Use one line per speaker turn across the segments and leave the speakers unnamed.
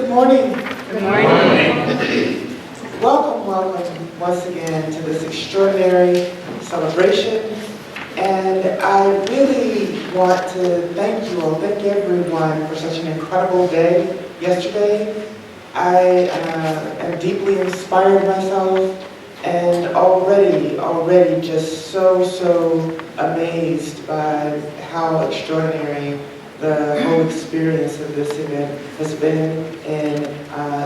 Good morning.
Good morning.
Welcome once again to this extraordinary celebration. And I really want to thank everyone for such an incredible day yesterday. I am deeply inspired myself and already just so amazed by how extraordinary the whole experience of this event has been in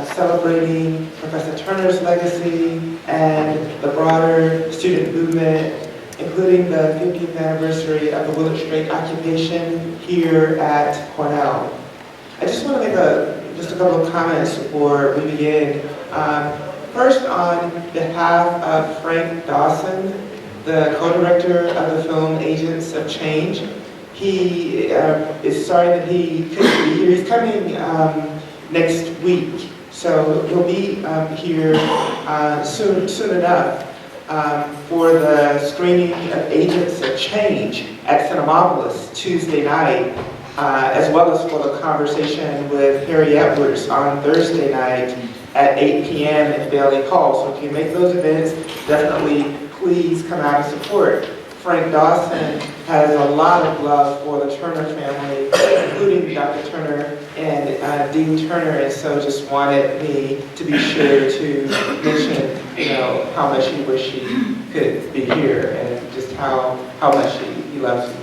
celebrating Professor Turner's legacy and the broader student movement, including the 50th anniversary of the Willard Strait occupation here at Cornell. I just want to make just a couple of comments before we begin. First, on behalf of Frank Dawson, the co-director of the film Agents of Change, he is sorry that he couldn't be here. He's coming next week, so he'll be here soon enough for the screening of Agents of Change at Cinemapolis Tuesday night, as well as for the conversation with Harry Edwards on Thursday night at 8 p.m. at Bailey Hall. So if you make those events, definitely please come out and support. Frank Dawson has a lot of love for the Turner family, including Dr. Turner and Dean Turner, and so just wanted me to be sure to mention, how much he wished he could be here and just how much he loves you.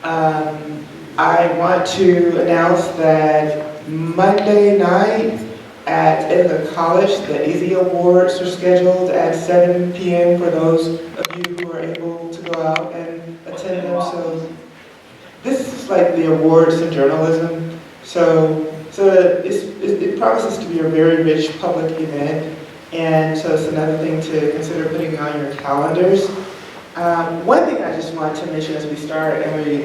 I want to announce that Monday night in the college, the Easy Awards are scheduled at 7 p.m. for those of you who are able to go out and attend them. So this is like the awards in journalism. So it promises to be a very rich public event, and so it's another thing to consider putting on your calendars. One thing I just want to mention as we start, and we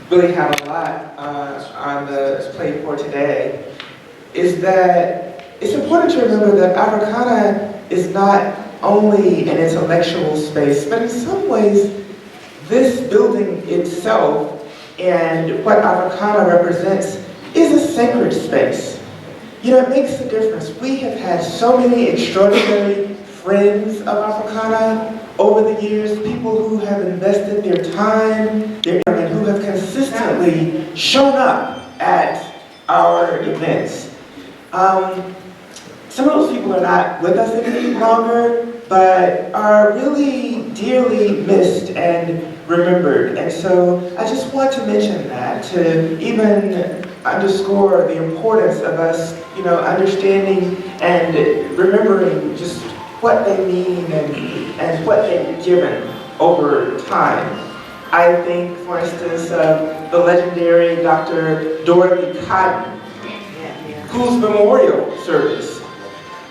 really have a lot on the plate for today, is that it's important to remember that Africana is not only an intellectual space, but in some ways, this building itself and what Africana represents is a sacred space. It makes a difference. We have had so many extraordinary friends of Africana over the years, people who have invested their time, and who have consistently shown up at our events. Some of those people are not with us any longer, but are really dearly missed and remembered. And so I just want to mention that, to even underscore the importance of us, understanding and remembering just what they mean and what they've given over time. I think, for instance, of the legendary Dr. Dorothy Cotton, whose memorial service,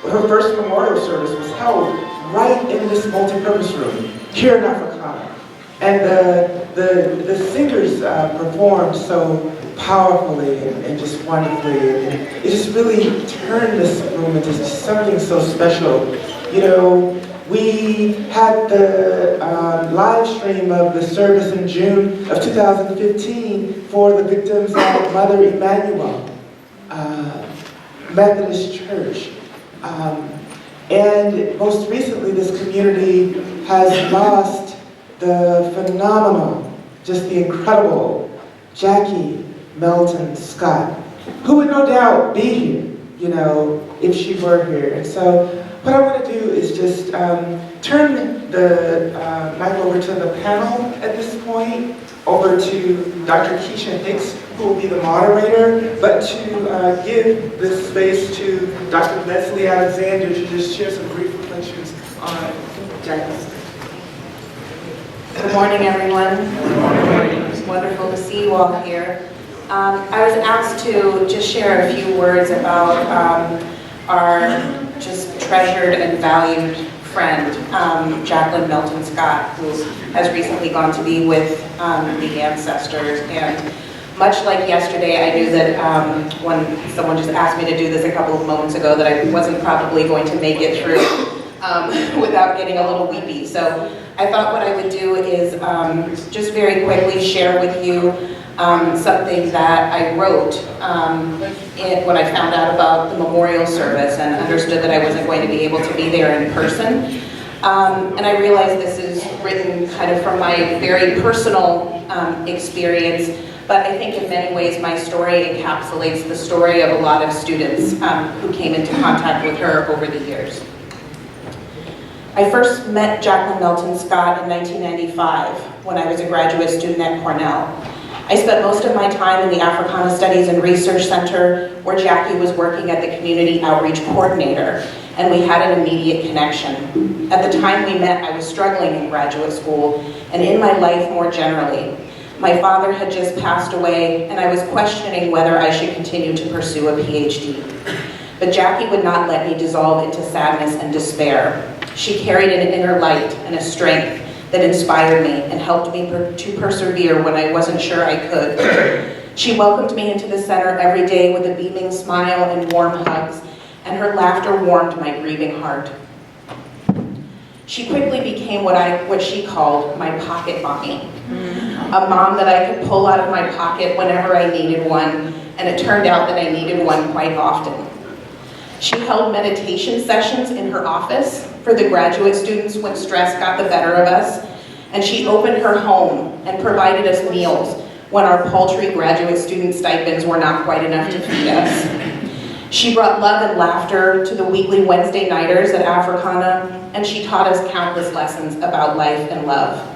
her first memorial service was held right in this multi-purpose room here in Africana. And the singers performed so powerfully and just wonderfully. And it just really turned this room into something so special. We had the live stream of the service in June of 2015 for the victims of Mother Emanuel Methodist Church. And most recently, this community has lost the phenomenal, just the incredible Jackie Melton Scott, who would no doubt be here, if she were here. And so what I want to do is just turn the mic over to the panel at this point, over to Dr. Keisha Hicks, who will be the moderator, but to give this space to Dr. Leslie Alexander to just share some brief reflections on Jackie's.
Good morning, everyone. Good morning. It's wonderful to see you all here. I was asked to just share a few words about our just treasured and valued friend, Jacqueline Melton Scott, who has recently gone to be with the ancestors. And much like yesterday, I knew that when someone just asked me to do this a couple of moments ago, that I wasn't probably going to make it through without getting a little weepy. So I thought what I would do is just very quickly share with you something that I wrote when I found out about the memorial service and understood that I wasn't going to be able to be there in person. And I realized this is written kind of from my very personal experience, but I think in many ways my story encapsulates the story of a lot of students who came into contact with her over the years. I first met Jacqueline Melton Scott in 1995 when I was a graduate student at Cornell. I spent most of my time in the Africana Studies and Research Center, where Jackie was working at the Community Outreach Coordinator, and we had an immediate connection. At the time we met, I was struggling in graduate school and in my life more generally. My father had just passed away, and I was questioning whether I should continue to pursue a PhD. But Jackie would not let me dissolve into sadness and despair. She carried an inner light and a strength that inspired me and helped me to persevere when I wasn't sure I could. She welcomed me into the center every day with a beaming smile and warm hugs, and her laughter warmed my grieving heart. She quickly became what she called my pocket mommy. A mom that I could pull out of my pocket whenever I needed one, and it turned out that I needed one quite often. She held meditation sessions in her office for the graduate students when stress got the better of us, and she opened her home and provided us meals when our paltry graduate student stipends were not quite enough to feed us. She brought love and laughter to the weekly Wednesday nighters at Africana, and she taught us countless lessons about life and love.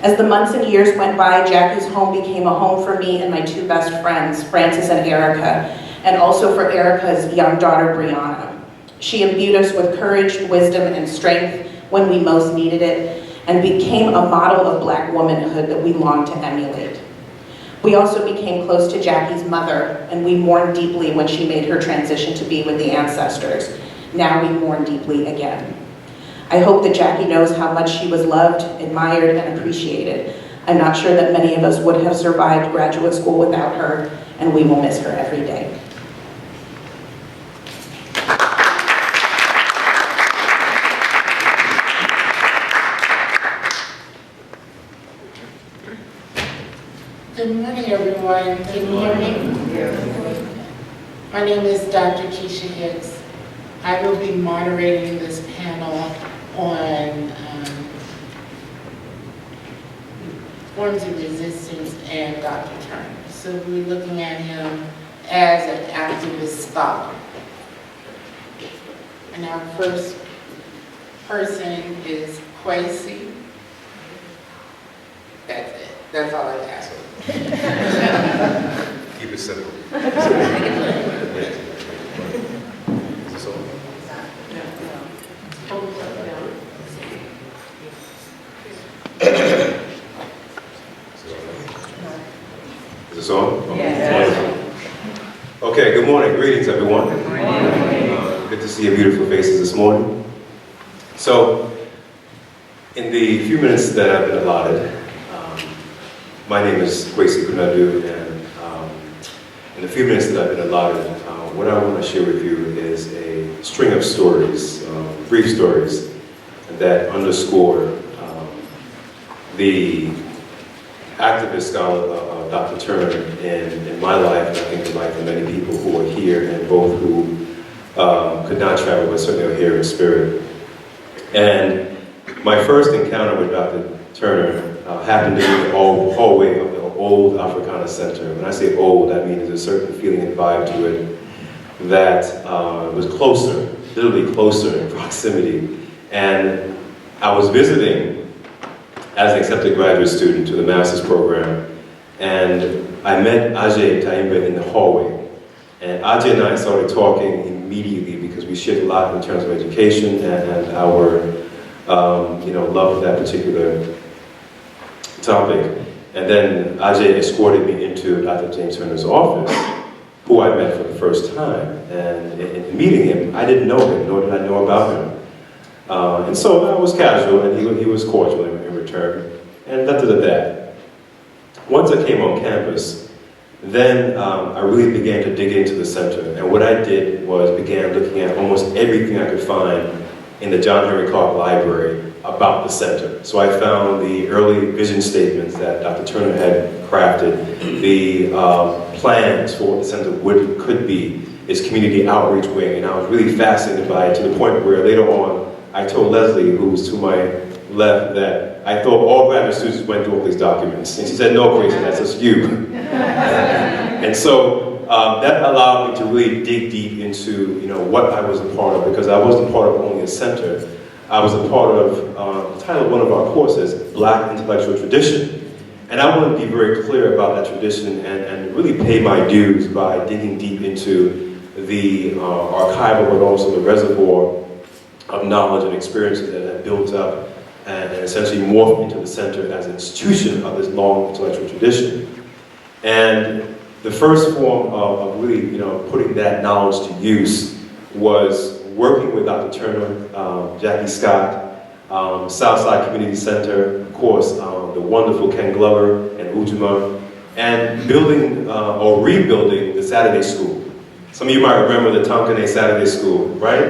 As the months and years went by, Jackie's home became a home for me and my two best friends, Frances and Erica, and also for Erica's young daughter, Brianna. She imbued us with courage, wisdom, and strength when we most needed it, and became a model of Black womanhood that we longed to emulate. We also became close to Jackie's mother, and we mourned deeply when she made her transition to be with the ancestors. Now we mourn deeply again. I hope that Jackie knows how much she was loved, admired, and appreciated. I'm not sure that many of us would have survived graduate school without her, and we will miss her every day.
Good morning, everyone. Can you hear me? Yes. My name is Dr. Keisha Hicks. I will be moderating this panel on forms of resistance and Dr. Turner. So we're looking at him as an activist scholar. And our first person is Kwesi. That's it. That's all I ask.
Keep it simple. Is this on? Yes. Okay, good morning. Greetings, everyone. Good morning. Good to see your beautiful faces this morning. So, in the few minutes that I've been allotted, my name is Kwesi Kunadu, and in the few minutes that I've been allotted, what I want to share with you is a string of stories, brief stories, that underscore the activist scholar Dr. Turner in my life, and I think the life of many people who are here, and both who could not travel, but certainly are here in spirit. And my first encounter with Dr. Turner happened in the hallway of the old Africana Center. When I say old, I mean there's a certain feeling and vibe to it that was closer, literally closer in proximity. And I was visiting as an accepted graduate student to the master's program, and I met Ajay Taimba in the hallway. And Ajay and I started talking immediately because we shared a lot in terms of education and our love for that particular topic. And then Ajay escorted me into Dr. James Turner's office, who I met for the first time. And in meeting him, I didn't know him, nor did I know about him. And so I was casual, and he was cordial in return, and left it at that. Once I came on campus, then I really began to dig into the center. And what I did was began looking at almost everything I could find in the John Henry Clark Library about the center. So I found the early vision statements that Dr. Turner had crafted, the plans for what the center could be, its community outreach wing, and I was really fascinated by it to the point where later on I told Leslie, who was to my left, that I thought all graduate students went through all these documents. And she said, no, Gracie, that's just you. And so that allowed me to really dig deep into what I was a part of, because I wasn't part of only a center. I was a part of the title of one of our courses, Black Intellectual Tradition. And I want to be very clear about that tradition and really pay my dues by digging deep into the archival, but also the reservoir of knowledge and experiences that have built up and essentially morphed into the center as an institution of this long intellectual tradition. And the first form of really, putting that knowledge to use was working with Dr. Turner, Jackie Scott, Southside Community Center, of course, the wonderful Ken Glover and Ujima, and building or rebuilding the Saturday School. Some of you might remember the Tonkane Saturday School, right?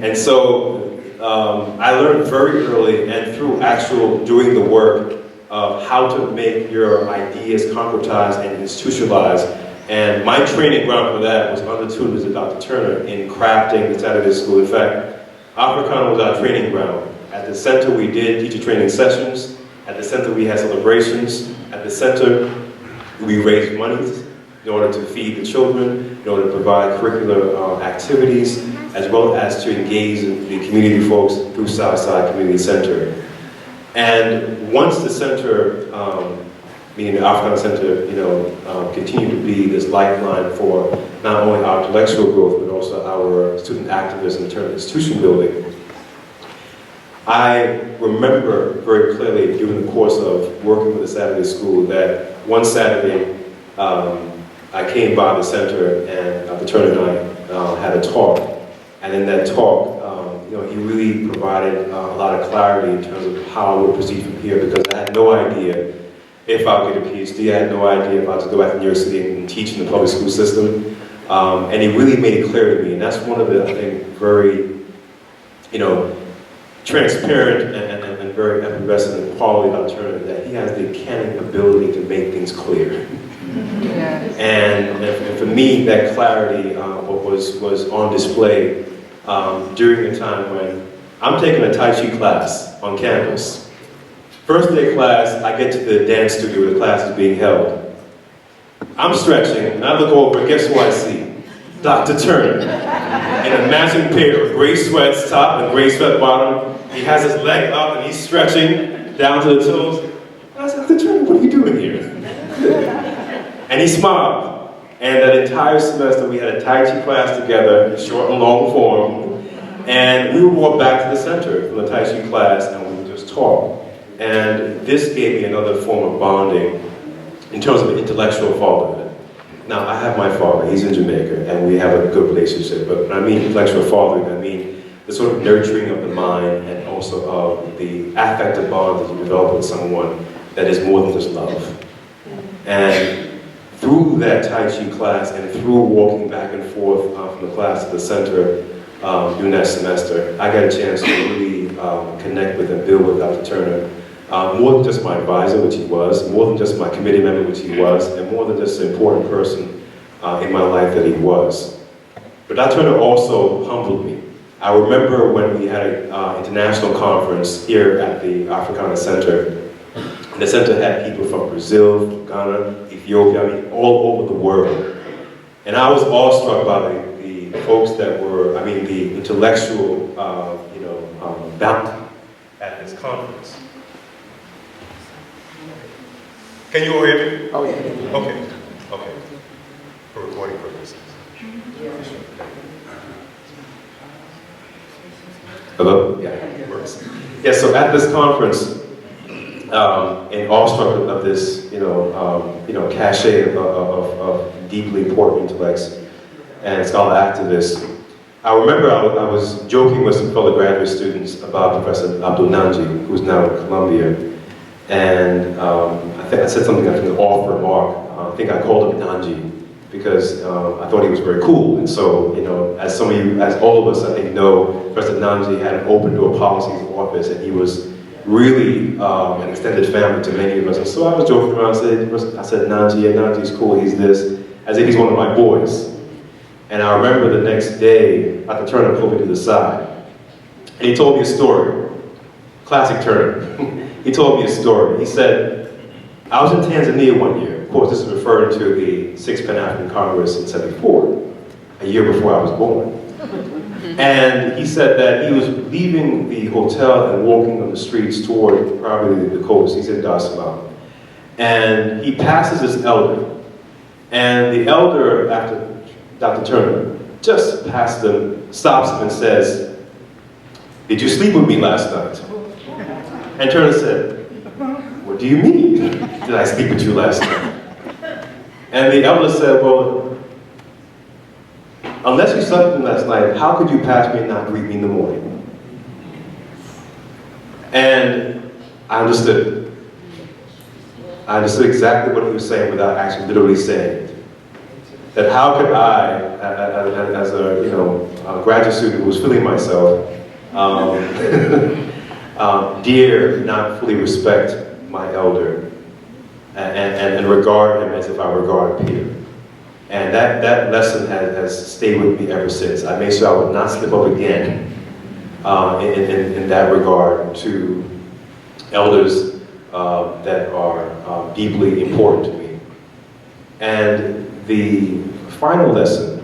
And so I learned very early and through actual doing the work of how to make your ideas concretized and institutionalized. And my training ground for that was under tutors of Dr. Turner in crafting the Saturday School. In fact, Africana was our training ground. At the center we did teacher training sessions. At the center we had celebrations. At the center we raised monies in order to feed the children, in order to provide curricular activities, as well as to engage the community folks through Southside Community Center. And once the center, meaning the Africana Center, continued to be this lifeline for not only our intellectual growth, but also our student activism in terms of institution building, I remember very clearly during the course of working with the Saturday School that one Saturday, I came by the center and Dr. Turner and I had a talk. And in that talk, he really provided a lot of clarity in terms of how I would proceed from here, because I had no idea if I would get a PhD. I had no idea if I was to go back to New York City and teach in the public school system. And he really made it clear to me, and that's one of the, I think, very, transparent and very effervescent quality about Turner, that he has the canning ability to make things clear. Yes. And for me, that clarity was on display during a time when I'm taking a Tai Chi class on campus. First day class, I get to the dance studio where the class is being held. I'm stretching, and I look over, and guess who I see? Dr. Turner, in a matching pair of gray sweats top and gray sweat bottom. He has his leg up and he's stretching down to the toes. And I said, Dr. Turner, what are you doing here? And he smiled. And that entire semester we had a Tai Chi class together, short and long form. And we would walk back to the center from the Tai Chi class and we would just talk. And this gave me another form of bonding in terms of intellectual fatherhood. Now, I have my father, he's in Jamaica, and we have a good relationship. But when I mean intellectual fatherhood, I mean the sort of nurturing of the mind and also of the affective bond that you develop with someone that is more than just love. And through that Tai Chi class and through walking back and forth from the class to the center during that semester, I got a chance to really connect with and build with Dr. Turner. More than just my advisor, which he was, more than just my committee member, which he was, and more than just an important person in my life that he was. But Dr. Turner also humbled me. I remember when we had an international conference here at the Africana Center, and the center had people from Brazil, from Ghana, Ethiopia, I mean, all over the world. And I was awestruck by the folks that were, the intellectual, bounty at this conference. Can you all hear me?
Oh, yeah.
Okay. For recording purposes. Hello? Yeah, it works. Yeah, so at this conference, in awestruck of this, cachet of deeply important intellects and scholar activists, I remember I was joking with some fellow graduate students about Professor Abdul Nanji, who's now at Columbia. And I said something, I think, off remark. I think I called him Nanji, because I thought he was very cool. And so, you know, as some of you, as all of us I think know, President Nanji had an open door policy in office, and he was really an extended family to many of us. And so I was joking around, I said, Nanji, yeah, Nanji's cool, he's this, as if he's one of my boys. And I remember the next day, Dr. Turner pulled me to the side, and he told me a story. Classic Turner. He told me a story. He said, I was in Tanzania one year. Of course, this is referring to the 6th Pan-African Congress in '74, a year before I was born. And he said that he was leaving the hotel and walking on the streets toward probably the coast. He's in Dar es Salaam. And he passes this elder. And the elder, after Dr. Turner, just past him, stops him and says, "Did you sleep with me last night?" And Turner said, "What do you mean? Did I sleep with you last night?" And the elder said, "Well, unless you slept with me last night, how could you pass me and not greet me in the morning?" And I understood. I understood exactly what he was saying without actually literally saying it. That how could I, as a a graduate student who was feeling myself, dare not fully respect my elder and regard him as if I regard a peer. And that lesson has stayed with me ever since. I made sure I would not slip up again in that regard to elders that are deeply important to me. And the final lesson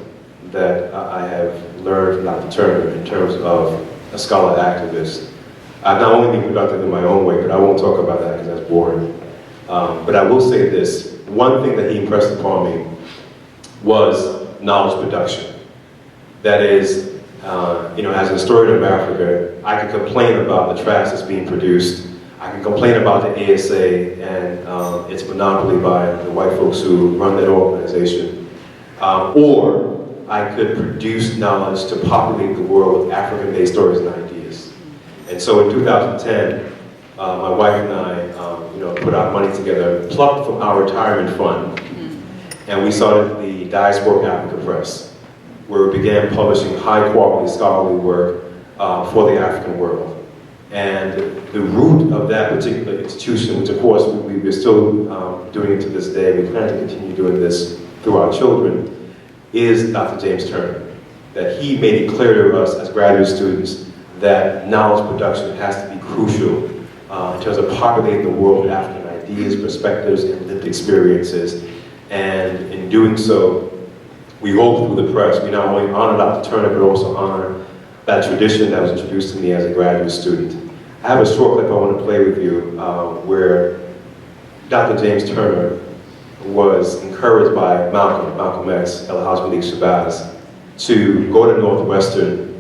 that I have learned from Dr. Turner in terms of a scholar activist, I've not only been productive in my own way, but I won't talk about that because that's boring. But I will say this, one thing that he impressed upon me was knowledge production. That is, as a historian of Africa, I can complain about the trash that's being produced. I can complain about the ASA and its monopoly by the white folks who run that organization. Or I could produce knowledge to populate the world with African-based stories and ideas. And so in 2010, my wife and I put our money together, plucked from our retirement fund, and we started the Diasporic Africa Press, where we began publishing high-quality scholarly work for the African world. And the root of that particular institution, which of course we're still doing it to this day, we plan to continue doing this through our children, is Dr. James Turner. That he made it clear to us as graduate students that knowledge production has to be crucial in terms of populating the world with African ideas, perspectives, and lived experiences. And in doing so, we hope through the press, we not only honor Dr. Turner, but also honor that tradition that was introduced to me as a graduate student. I have a short clip I want to play with you where Dr. James Turner was encouraged by Malcolm X, El-Haj Malik Shabazz, to go to Northwestern,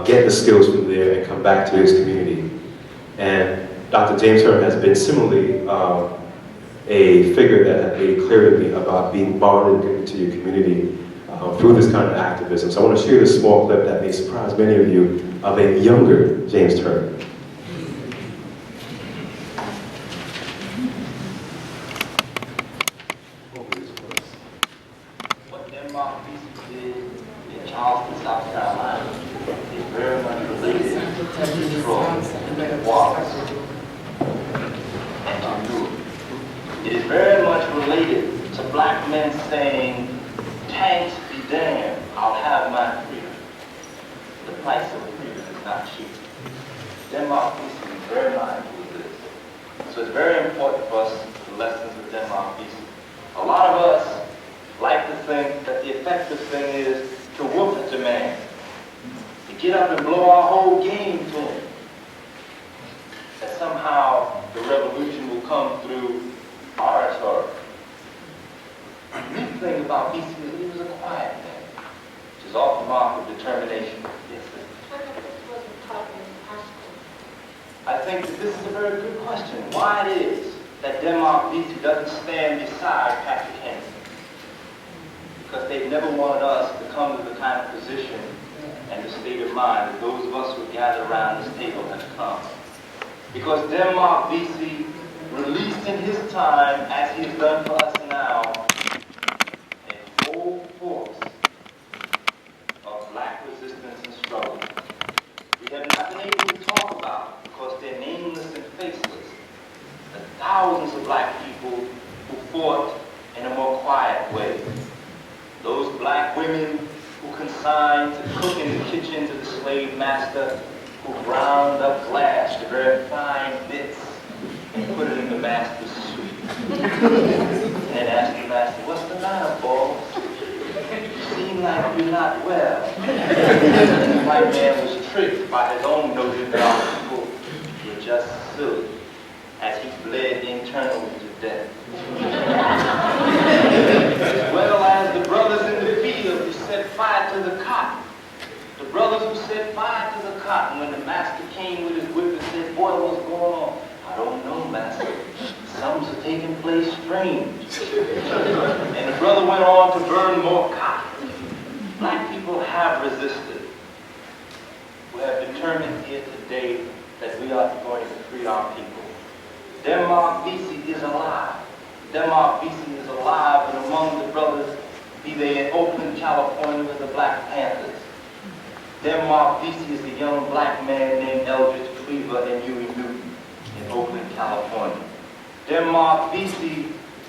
get the skills from there, and come back to his community. And Dr. James Turner has been similarly a figure that has made it clear to me about being bonded into your community through this kind of activism. So I want to share this small clip that may surprise many of you of a younger James Turner.
What Denmark did in Charleston, South Carolina is very much related to Detroit, Wallace, and Honduras. It is very much related to black men saying, "Tanks be damned, I'll have my freedom." The price of freedom is not cheap. Denmark is very mindful of this. So it's very important for us, the lessons of Denmark Beast. A lot of us like to think that the effective thing is to whoop at the man, to get up and blow our whole game to him. That somehow the revolution will come through oratory. The neat thing about BC is he was a quiet man, which is off the mark of determination. Yes, sir. I think that this is a very good question. Why it is that Denmark BC doesn't stand beside Patrick Henry? Because they've never wanted us to come to the kind of position and the state of mind that those of us who gather around this table have come. Because Denmark BC released in his time, as he has done for us now, a whole have not been able to talk about because they're nameless and faceless. The thousands of black people who fought in a more quiet way. Those black women who consigned to cook in the kitchens of the slave master, who ground up glass to very fine bits and put it in the master's soup. And asked the master, "What's the matter, boss? You seem like you're not well." And the white man was tricked by his own notion that our people were just silly, as he bled internally to death. As well as the brothers in the field who set fire to the cotton. The brothers who set fire to the cotton when the master came with his whip and said, "Boy, what's going on?" "I don't know, master. Something's taking place strange." And the brother went on to burn more cotton. Black people have resisted. We have determined here today that we are going to free our people. Denmark Vesey is alive. Denmark Vesey is alive, and among the brothers, be they in Oakland, California, with the Black Panthers. Denmark Vesey is a young black man named Eldridge Cleaver and Huey Newton in Oakland, California. Denmark Vesey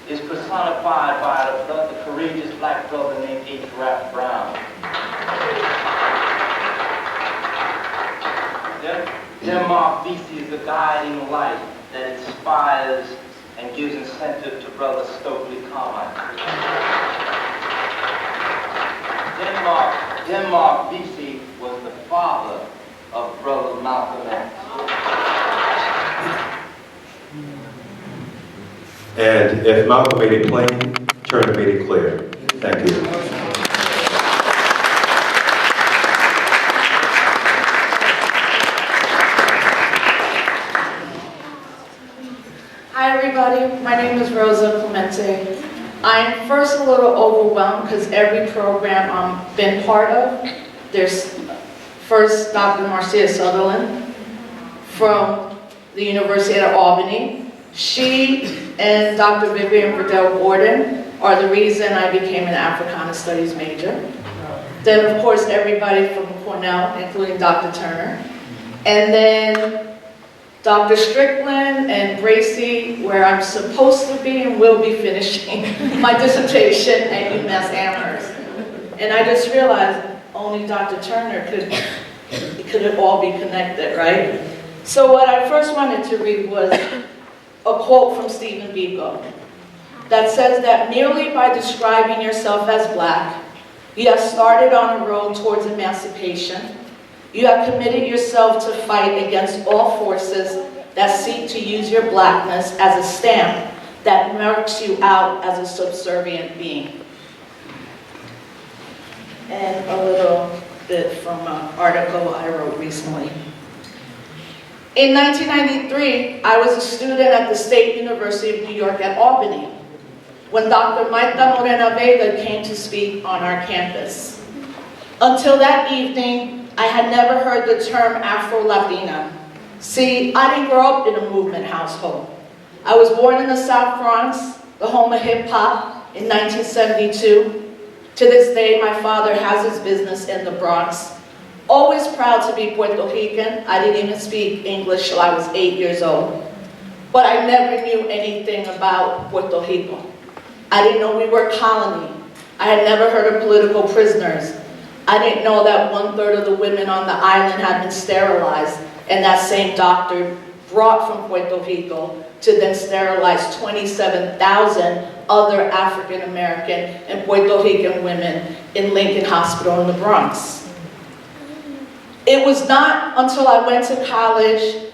is personified by the courageous black brother named H. Rap Brown. Denmark Vesey is the guiding light that inspires and gives incentive to Brother Stokely Carmichael. Denmark Vesey was the father of Brother Malcolm X.
And if Malcolm made it plain, Turner made it clear. Thank you.
Hi everybody, my name is Rosa Clemente. I'm first a little overwhelmed because every program I've been part of, there's first Dr. Marcia Sutherland from the University of Albany. She and Dr. Vivian Verdell Gordon are the reason I became an Africana Studies major. Then of course everybody from Cornell, including Dr. Turner. And then Dr. Strickland and Bracy, where I'm supposed to be and will be finishing my dissertation at UMass Amherst. And I just realized only Dr. Turner could all be connected, right? So what I first wanted to read was a quote from Stephen Biko that says that merely by describing yourself as black, you have started on a road towards emancipation. You have committed yourself to fight against all forces that seek to use your blackness as a stamp that marks you out as a subservient being. And a little bit from an article I wrote recently. In 1993, I was a student at the State University of New York at Albany when Dr. Maita Morena Vega came to speak on our campus. Until that evening, I had never heard the term Afro-Latina. See, I didn't grow up in a movement household. I was born in the South Bronx, the home of hip-hop, in 1972. To this day, my father has his business in the Bronx. Always proud to be Puerto Rican. I didn't even speak English till I was 8 years old. But I never knew anything about Puerto Rico. I didn't know we were a colony. I had never heard of political prisoners. I didn't know that 1/3 of the women on the island had been sterilized, and that same doctor brought from Puerto Rico to then sterilize 27,000 other African American and Puerto Rican women in Lincoln Hospital in the Bronx. It was not until I went to college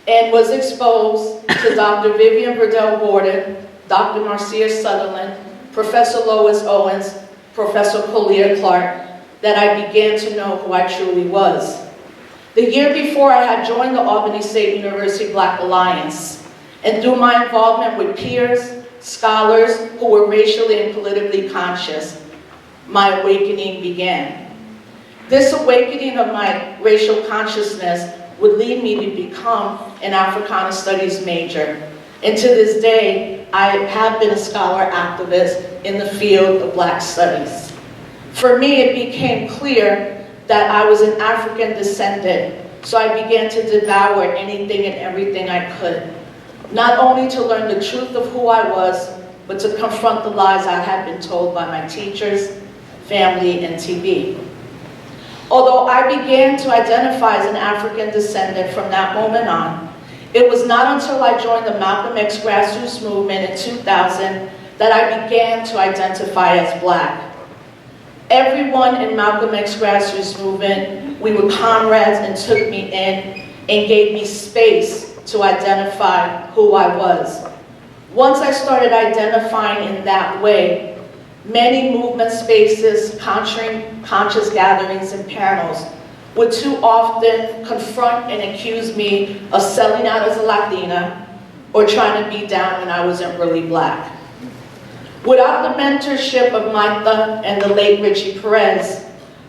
and was exposed to Dr. Vivian Verdell Gordon, Dr. Marcia Sutherland, Professor Lois Owens, Professor Collier Clark, that I began to know who I truly was. The year before, I had joined the Albany State University Black Alliance, and through my involvement with peers, scholars who were racially and politically conscious, my awakening began. This awakening of my racial consciousness would lead me to become an Africana Studies major. And to this day, I have been a scholar activist in the field of Black studies. For me, it became clear that I was an African descendant so I began to devour anything and everything I could, not only to learn the truth of who I was, but to confront the lies I had been told by my teachers, family, and TV. Although I began to identify as an African descendant from that moment on, it was not until I joined the Malcolm X grassroots movement in 2000 that I began to identify as Black. Everyone in Malcolm X grassroots movement, we were comrades and took me in and gave me space to identify who I was. Once I started identifying in that way, many movement spaces, conscious gatherings, and panels would too often confront and accuse me of selling out as a Latina or trying to be down when I wasn't really Black. Without the mentorship of Martha and the late Richie Perez,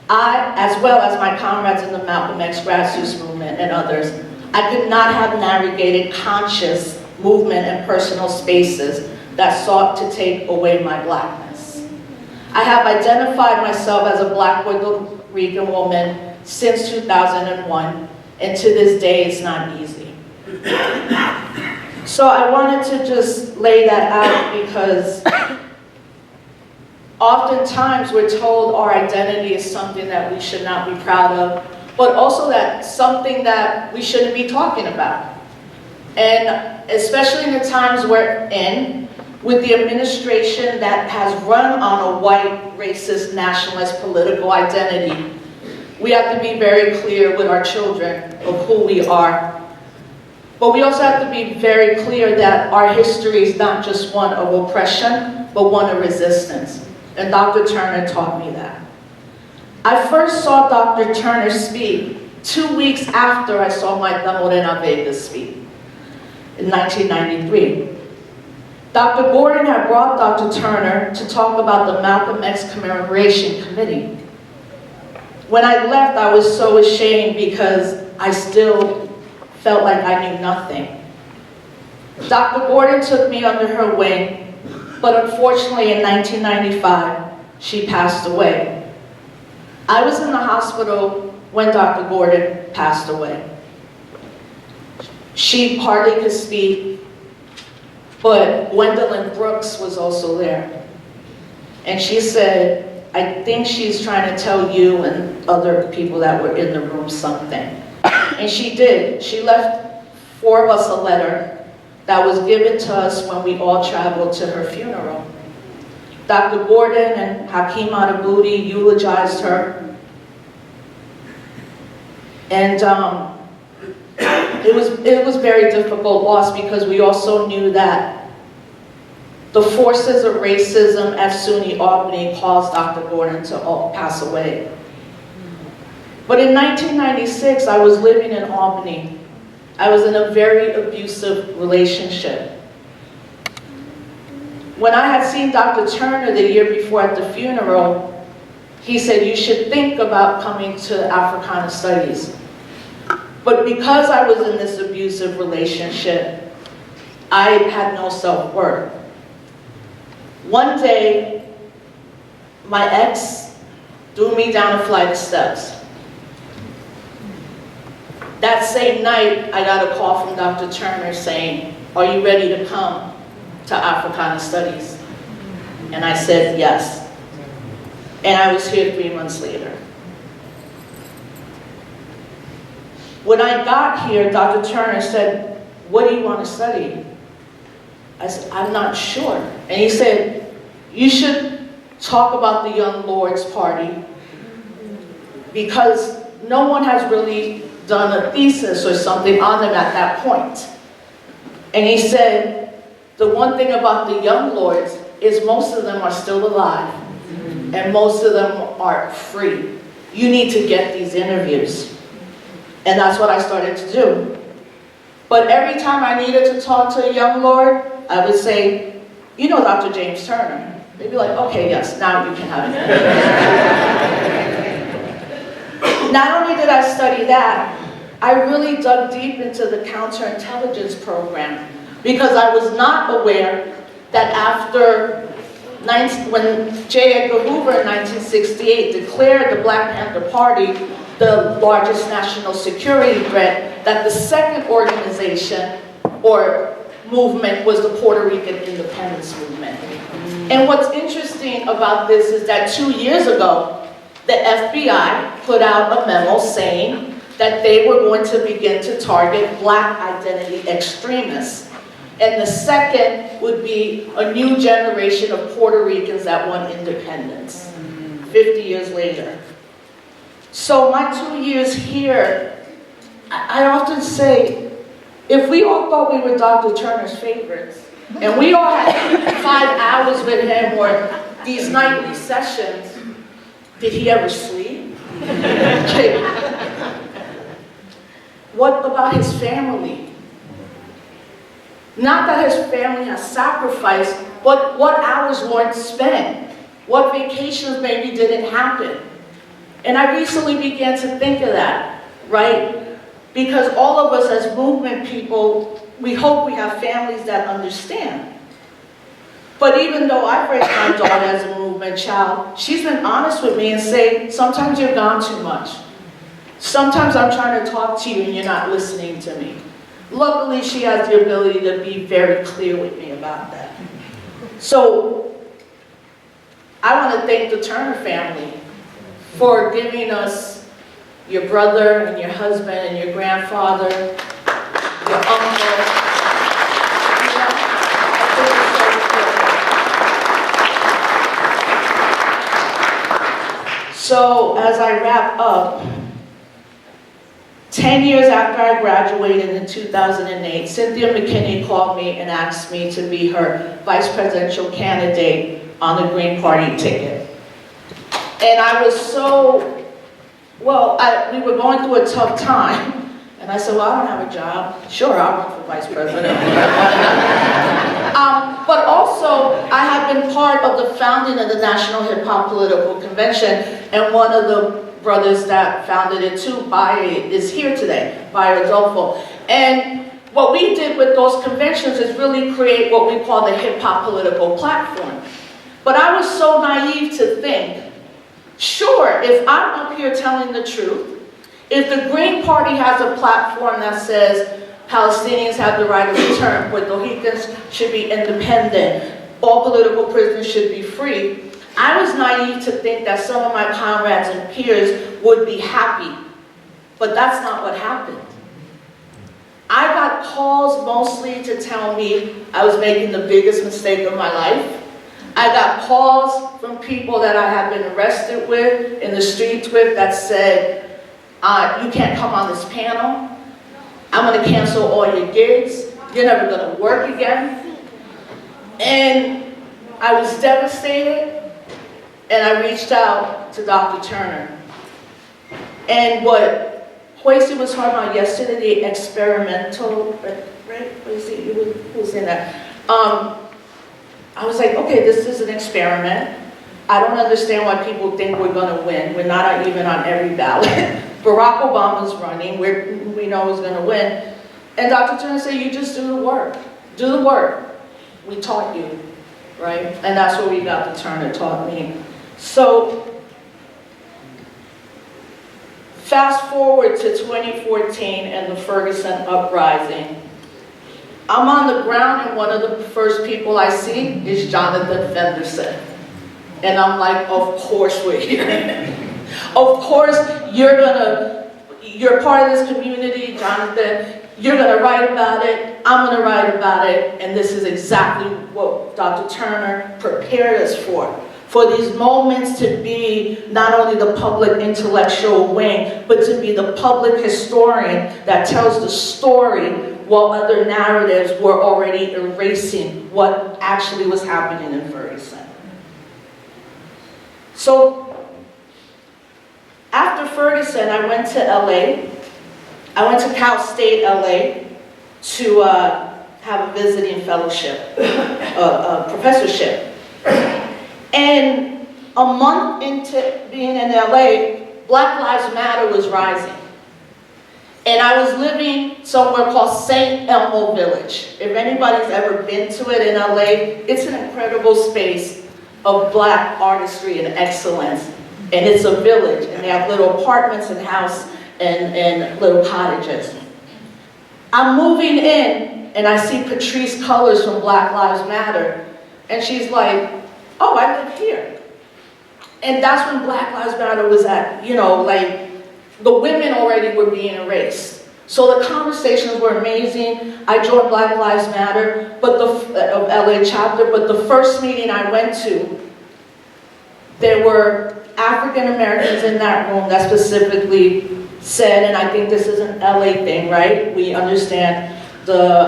I, as well as my comrades in the Malcolm X grassroots movement and others, I could not have navigated conscious movement and personal spaces that sought to take away my Blackness. I have identified myself as a Black Puerto Rican woman since 2001, and to this day it's not easy. So I wanted to just lay that out because oftentimes we're told our identity is something that we should not be proud of, but also that something that we shouldn't be talking about. And especially in the times we're in, with the administration that has run on a white, racist, nationalist political identity, we have to be very clear with our children of who we are. But we also have to be very clear that our history is not just one of oppression, but one of resistance. And Dr. Turner taught me that. I first saw Dr. Turner speak 2 weeks after I saw my Morena Vega speak in 1993. Dr. Gordon had brought Dr. Turner to talk about the Malcolm X Commemoration Committee. When I left, I was so ashamed because I still felt like I knew nothing. Dr. Gordon took me under her wing, but unfortunately in 1995, she passed away. I was in the hospital when Dr. Gordon passed away. She hardly could speak, but Gwendolyn Brooks was also there. And she said, I think she's trying to tell you and other people that were in the room something. And she did. She left 4 of us a letter that was given to us when we all traveled to her funeral. Dr. Gordon and Hakeem Adabudi eulogized her. And it was very difficult loss because we also knew that the forces of racism at SUNY Albany caused Dr. Gordon to pass away. But in 1996, I was living in Albany. I was in a very abusive relationship. When I had seen Dr. Turner the year before at the funeral, he said, you should think about coming to Africana Studies. But because I was in this abusive relationship, I had no self-worth. One day, my ex threw me down a flight of steps. That same night, I got a call from Dr. Turner saying, are you ready to come to Africana Studies? And I said yes. And I was here 3 months later. When I got here, Dr. Turner said, what do you want to study? I said, I'm not sure. And he said, you should talk about the Young Lords Party because no one has really done a thesis or something on them at that point. And he said, the one thing about the Young Lords is most of them are still alive and most of them are free. You need to get these interviews. And that's what I started to do. But every time I needed to talk to a Young Lord, I would say, you know Dr. James Turner. They'd be like, okay, yes, now you can have it. Not only did I study that, I really dug deep into the counterintelligence program because I was not aware that after when J. Edgar Hoover in 1968 declared the Black Panther Party the largest national security threat, that the second organization or movement was the Puerto Rican independence movement. And what's interesting about this is that 2 years ago, the FBI put out a memo saying that they were going to begin to target Black identity extremists. And the second would be a new generation of Puerto Ricans that want independence, 50 years later. So my 2 years here, I often say, if we all thought we were Dr. Turner's favorites, and we all had 5 hours with him or these nightly sessions, did he ever sleep? Okay. What about his family? Not that his family has sacrificed, but what hours weren't spent? What vacations maybe didn't happen? And I recently began to think of that, right? Because all of us as movement people, we hope we have families that understand. But even though I've raised my daughter as a movement child, she's been honest with me and say, sometimes you're gone too much. Sometimes I'm trying to talk to you and you're not listening to me. Luckily, she has the ability to be very clear with me about that. So, I want to thank the Turner family for giving us your brother and your husband and your grandfather, your uncle. So as I wrap up, 10 years after I graduated in 2008, Cynthia McKinney called me and asked me to be her vice presidential candidate on the Green Party ticket. And I was so, well, we were going through a tough time. And I said, well, I don't have a job. Sure, I'll run for vice president. But also, I have been part of the founding of the National Hip Hop Political Convention, and one of the brothers that founded it too, is here today, Bayer Adolfo. And what we did with those conventions is really create what we call the hip hop political platform. But I was so naive to think, sure, if I'm up here telling the truth, if the Green Party has a platform that says Palestinians have the right of return, Puerto Ricans should be independent, all political prisoners should be free, I was naive to think that some of my comrades and peers would be happy. But that's not what happened. I got calls mostly to tell me I was making the biggest mistake of my life. I got calls from people that I had been arrested with, in the streets with, that said, you can't come on this panel. I'm going to cancel all your gigs. You're never going to work again. And I was devastated, and I reached out to Dr. Turner. And what Hoisty was talking about yesterday, the experimental, right? Who was in that? I was like, okay, this is an experiment. I don't understand why people think we're going to win. We're not even on every ballot. Barack Obama's running. We know he's going to win. And Dr. Turner said, you just do the work. Do the work. We taught you, right? And that's what we got. Dr. Turner taught me. So, fast forward to 2014 and the Ferguson uprising. I'm on the ground, and one of the first people I see is Jonathan Fenderson. And I'm like, of course we're here. Of course you're part of this community, Jonathan. You're gonna write about it, I'm gonna write about it, and this is exactly what Dr. Turner prepared us for these moments to be not only the public intellectual wing, but to be the public historian that tells the story while other narratives were already erasing what actually was happening in Ferguson. So, after Ferguson, I went to LA. I went to Cal State LA to have a visiting fellowship, a professorship. And a month into being in LA, Black Lives Matter was rising. And I was living somewhere called St. Elmo Village. If anybody's ever been to it in LA, it's an incredible space of Black artistry and excellence. And it's a village, and they have little apartments and house and little cottages. I'm moving in, and I see Patrice Cullors from Black Lives Matter, and she's like, oh, I live here. And that's when Black Lives Matter was at, you know, like, the women already were being erased. So the conversations were amazing. I joined Black Lives Matter, but of LA chapter, but the first meeting I went to, there were African Americans in that room that specifically said, and I think this is an LA thing, right? We understand the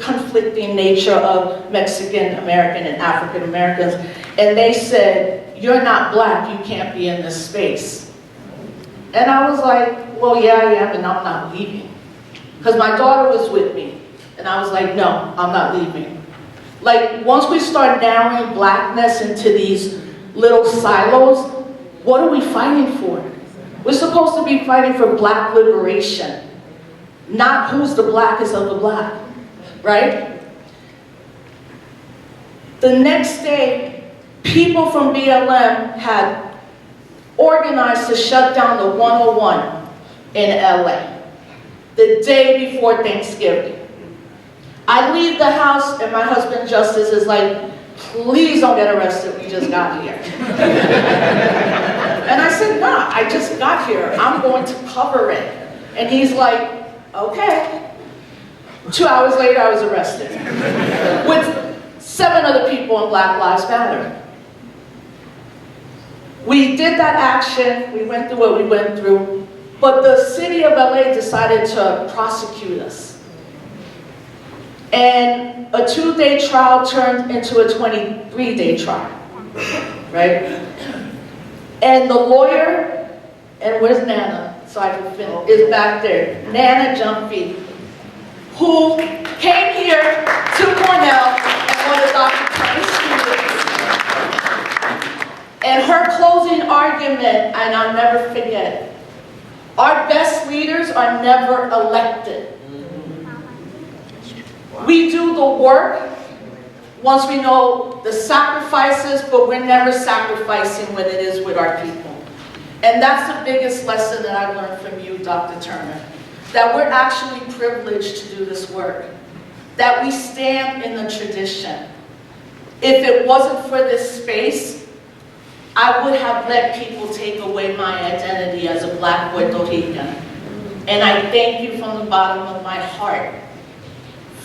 conflicting nature of Mexican American and African Americans, and they said, you're not black, you can't be in this space. And I was like, well, yeah, I am, and I'm not leaving. Because my daughter was with me, and I was like, no, I'm not leaving. Like, once we start narrowing blackness into these little silos, what are we fighting for? We're supposed to be fighting for black liberation, not who's the blackest of the black, right? The next day, people from BLM had organized to shut down the 101 in LA, the day before Thanksgiving. I leave the house and my husband Justice is like, please don't get arrested, we just got here. And I said, nah, I just got here, I'm going to cover it. And he's like, okay. 2 hours later, I was arrested with 7 other people in Black Lives Matter. We did that action, we went through what we went through, but the city of LA decided to prosecute us. And a 2-day trial turned into a 23-day trial, right? And the lawyer, and where's Nana, so I can finish, is back there, Nana Jumpy, who came here to Cornell and one of Dr. Turner's students. And her closing argument, and I'll never forget it, our best leaders are never elected. We do the work once we know the sacrifices, but we're never sacrificing when it is with our people. And that's the biggest lesson that I've learned from you, Dr. Turner, that we're actually privileged to do this work, that we stand in the tradition. If it wasn't for this space, I would have let people take away my identity as a Black Puerto Rican. And I thank you from the bottom of my heart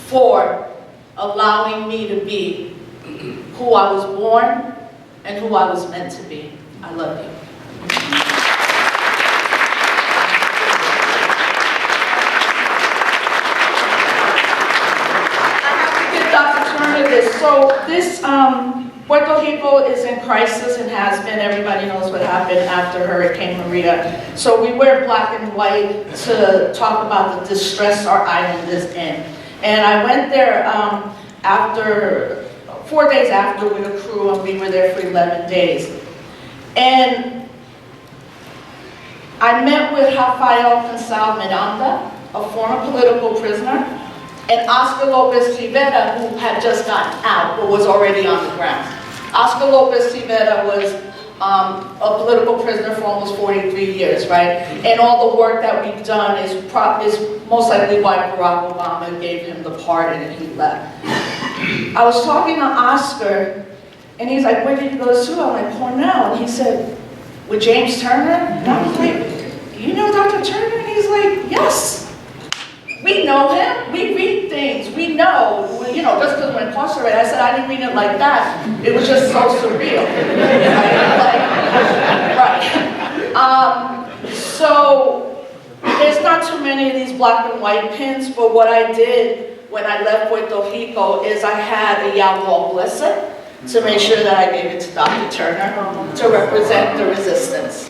for allowing me to be who I was born and who I was meant to be. I love you. I have to give Dr. Turner this. So this, Puerto Rico is in crisis and has been. Everybody knows what happened after Hurricane Maria. So we wear black and white to talk about the distress our island is in. And I went there after 4 days after with a crew, and we were there for 11 days. And I met with Rafael Cansal Miranda, a former political prisoner, and Oscar Lopez Rivera, who had just gotten out, but was already on the ground. Oscar Lopez Rivera was a political prisoner for almost 43 years, right? And all the work that we've done is most likely why Barack Obama gave him the pardon and he left. I was talking to Oscar, and he's like, where did you go to school? I'm like, Cornell. And he said, with James Turner? And I was like, you know Dr. Turner? And he's like, yes. We know him, we read things, we know, you know, just because we're incarcerated. I said, I didn't read it like that. It was just so surreal. Right? So, there's not too many of these black and white pins, but what I did when I left Puerto Rico is I had a Yahweh blessing to make sure that I gave it to Dr. Turner to represent the resistance.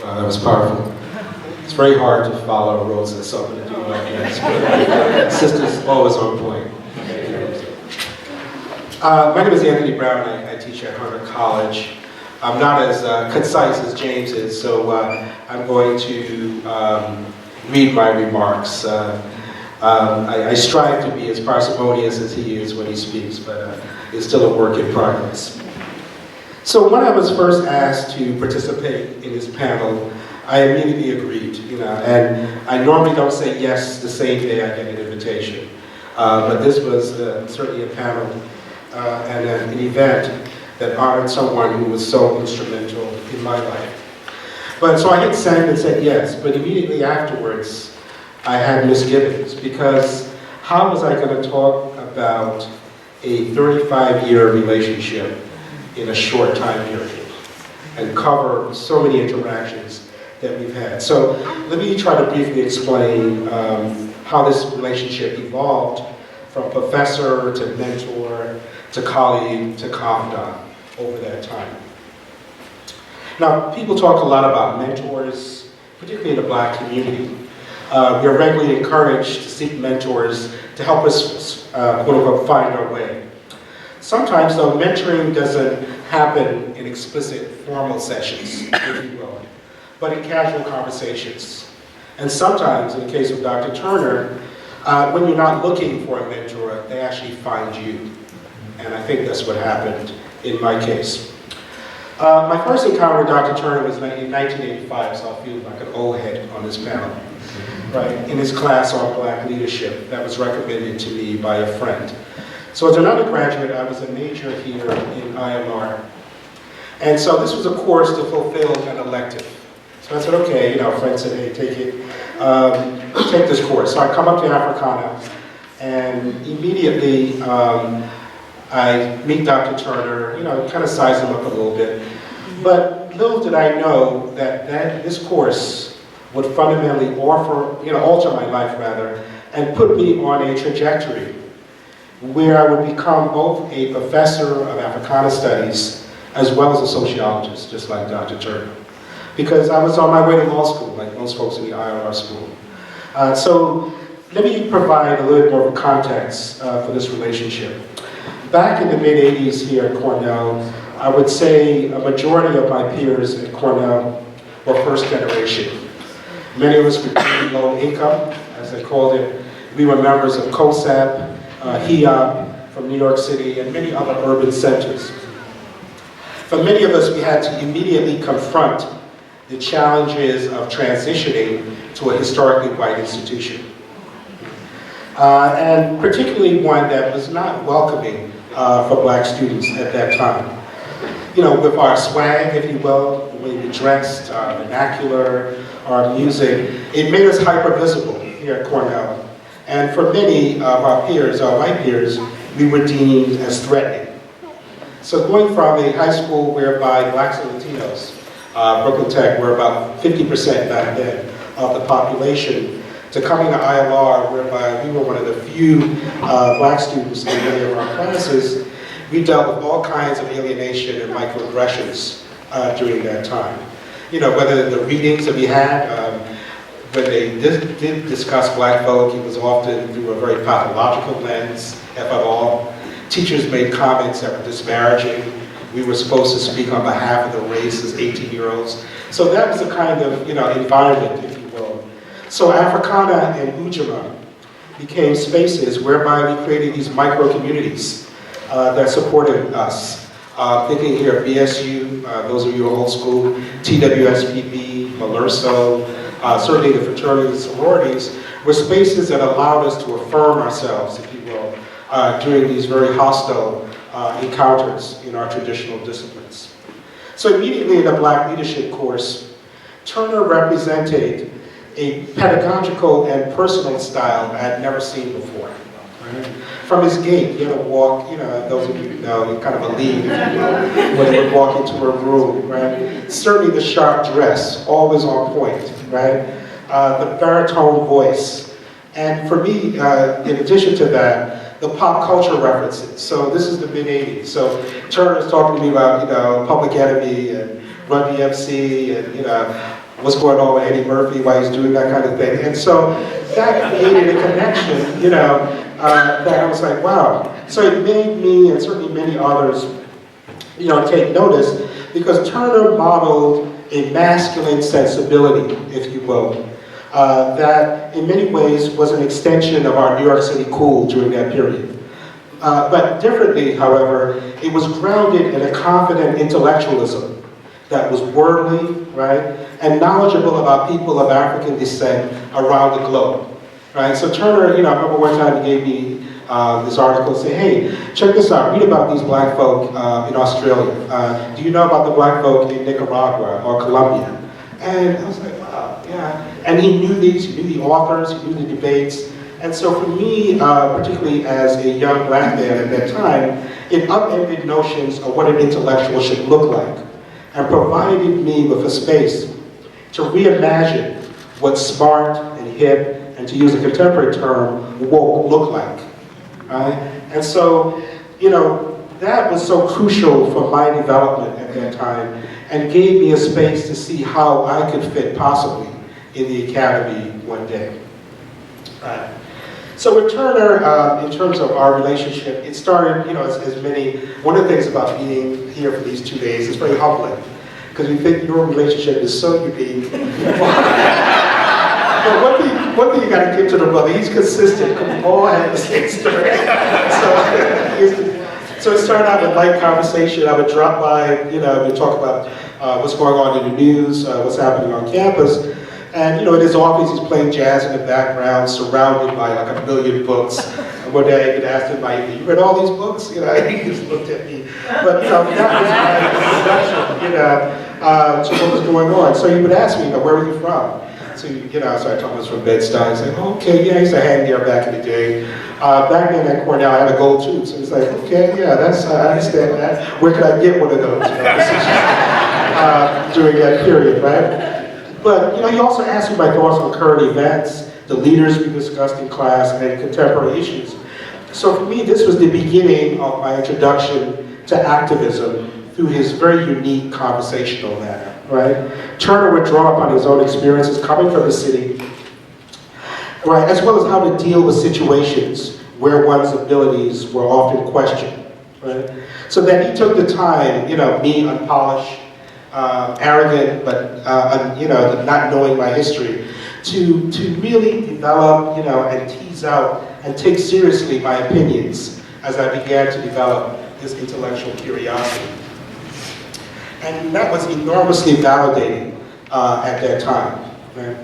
That was powerful. It's very hard to follow rules and something to do like this, but sister's always on point. My name is Anthony Brown. I teach at Hunter College.
I'm not as concise as James is, so I'm going to read my remarks. I strive to be as parsimonious as he is when he speaks, but it's still a work in progress. So when I was first asked to participate in this panel, I immediately agreed, and I normally don't say yes the same day I get an invitation. But this was certainly a panel and an event that honored someone who was so instrumental in my life. But so I hit send and said yes, but immediately afterwards, I had misgivings, because how was I going to talk about a 35-year relationship in a short time period and cover so many interactions that we've had? So let me try to briefly explain how this relationship evolved from professor to mentor to colleague to confidant over that time. Now, people talk a lot about mentors, particularly in the Black community. We're regularly encouraged to seek mentors to help us, quote unquote, find our way. Sometimes, though, mentoring doesn't happen in explicit formal sessions, if you will, but in casual conversations. And sometimes, in the case of Dr. Turner, when you're not looking for a mentor, they actually find you. And I think that's what happened in my case. My first encounter with Dr. Turner was in 1985, so I feel like an old head on this panel. Right, in his class on Black leadership that was recommended to me by a friend. So as an undergraduate, I was a major here in IMR. And so this was a course to fulfill an elective. So I said, okay, a friend said, hey, take this course. So I come up to Africana, and immediately I meet Dr. Turner, kind of size him up a little bit. But little did I know that this course would fundamentally alter my life rather, and put me on a trajectory where I would become both a professor of Africana studies as well as a sociologist, just like Dr. Turner. Because I was on my way to law school, like most folks in the IRR school. So let me provide a little bit more of a context for this relationship. Back in the mid-'80s here at Cornell, I would say a majority of my peers at Cornell were first generation. Many of us were pretty low income, as they called it. We were members of COSAP, HIAB from New York City, and many other urban centers. For many of us, we had to immediately confront the challenges of transitioning to a historically white institution. And particularly one that was not welcoming for Black students at that time. With our swag, if you will, the way we dressed, our vernacular, our music, it made us hyper-visible here at Cornell. And for many of our peers, our white peers, we were deemed as threatening. So going from a high school whereby Blacks and Latinos, Brooklyn Tech, were about 50% back then of the population, to coming to ILR, whereby we were one of the few Black students in many of our classes, we dealt with all kinds of alienation and microaggressions during that time. Whether the readings that we had, when they did discuss Black folk, it was often through a very pathological lens, if at all. Teachers made comments that were disparaging. We were supposed to speak on behalf of the race as 18-year-olds. So that was the kind of environment, if you will. So Africana and Ujamaa became spaces whereby we created these micro-communities that supported us. Thinking here of BSU, those of you who are old school, TWSPB, Malurso, certainly the fraternities and sororities, were spaces that allowed us to affirm ourselves, if you will, during these very hostile encounters in our traditional disciplines. So immediately in the Black leadership course, Turner represented a pedagogical and personal style I had never seen before. Right? From his gait, he had a walk, those of you who know, kind of a lead, if you will, when he would walk into a room, right? Certainly the sharp dress, always on point, right? The baritone voice. And for me, in addition to that, the pop culture references. So this is the mid-'80s. So Turner's talking to me about, Public Enemy and Run DMC and, what's going on with Eddie Murphy, why he's doing that kind of thing. And so that created a connection, that I was like, wow. So it made me, and certainly many others, take notice, because Turner modeled a masculine sensibility, if you will, that in many ways was an extension of our New York City cool during that period. But differently, however, it was grounded in a confident intellectualism that was worldly, right, and knowledgeable about people of African descent around the globe, right? So Turner, I remember one time he gave me this article and say, hey, check this out, read about these black folk in Australia. Do you know about the black folk in Nicaragua or Colombia? And I was like, wow, yeah. And he knew these, he knew the authors, he knew the debates. And so for me, particularly as a young black man at that time, it upended notions of what an intellectual should look like and provided me with a space to reimagine what smart and hip, and to use a contemporary term, woke look like. Right? And so, that was so crucial for my development at that time and gave me a space to see how I could fit possibly in the academy one day. Right. So with Turner, in terms of our relationship, it started, one of the things about being here for these 2 days is very humbling, because we think your relationship is so unique. But one thing you got to give to the brother, he's consistent, because we all had the same story. So it started out with light conversation. I would drop by, we'd talk about what's going on in the news, what's happening on campus. And in his office, he's playing jazz in the background, surrounded by like 1 million books. And one day I asked him, you read all these books? He just looked at me. But that was my introduction, to what was going on. So he would ask me, where are you from? So, so I told him I was from Bed-Stuy. He's like, okay, yeah, I used to hang there back in the day. Back then at Cornell, I had a gold tooth. So he's like, okay, yeah, I understand that. Where could I get one of those? During that period, right? But, he also asked me my thoughts on current events, the leaders we discussed in class, and contemporary issues. So for me, this was the beginning of my introduction to activism through his very unique conversational manner, right? Turner would draw upon his own experiences coming from the city, right, as well as how to deal with situations where one's abilities were often questioned, right? So that he took the time, me unpolished, arrogant, but not knowing my history, to really develop, and tease out and take seriously my opinions as I began to develop this intellectual curiosity. And that was enormously validating at that time. Right?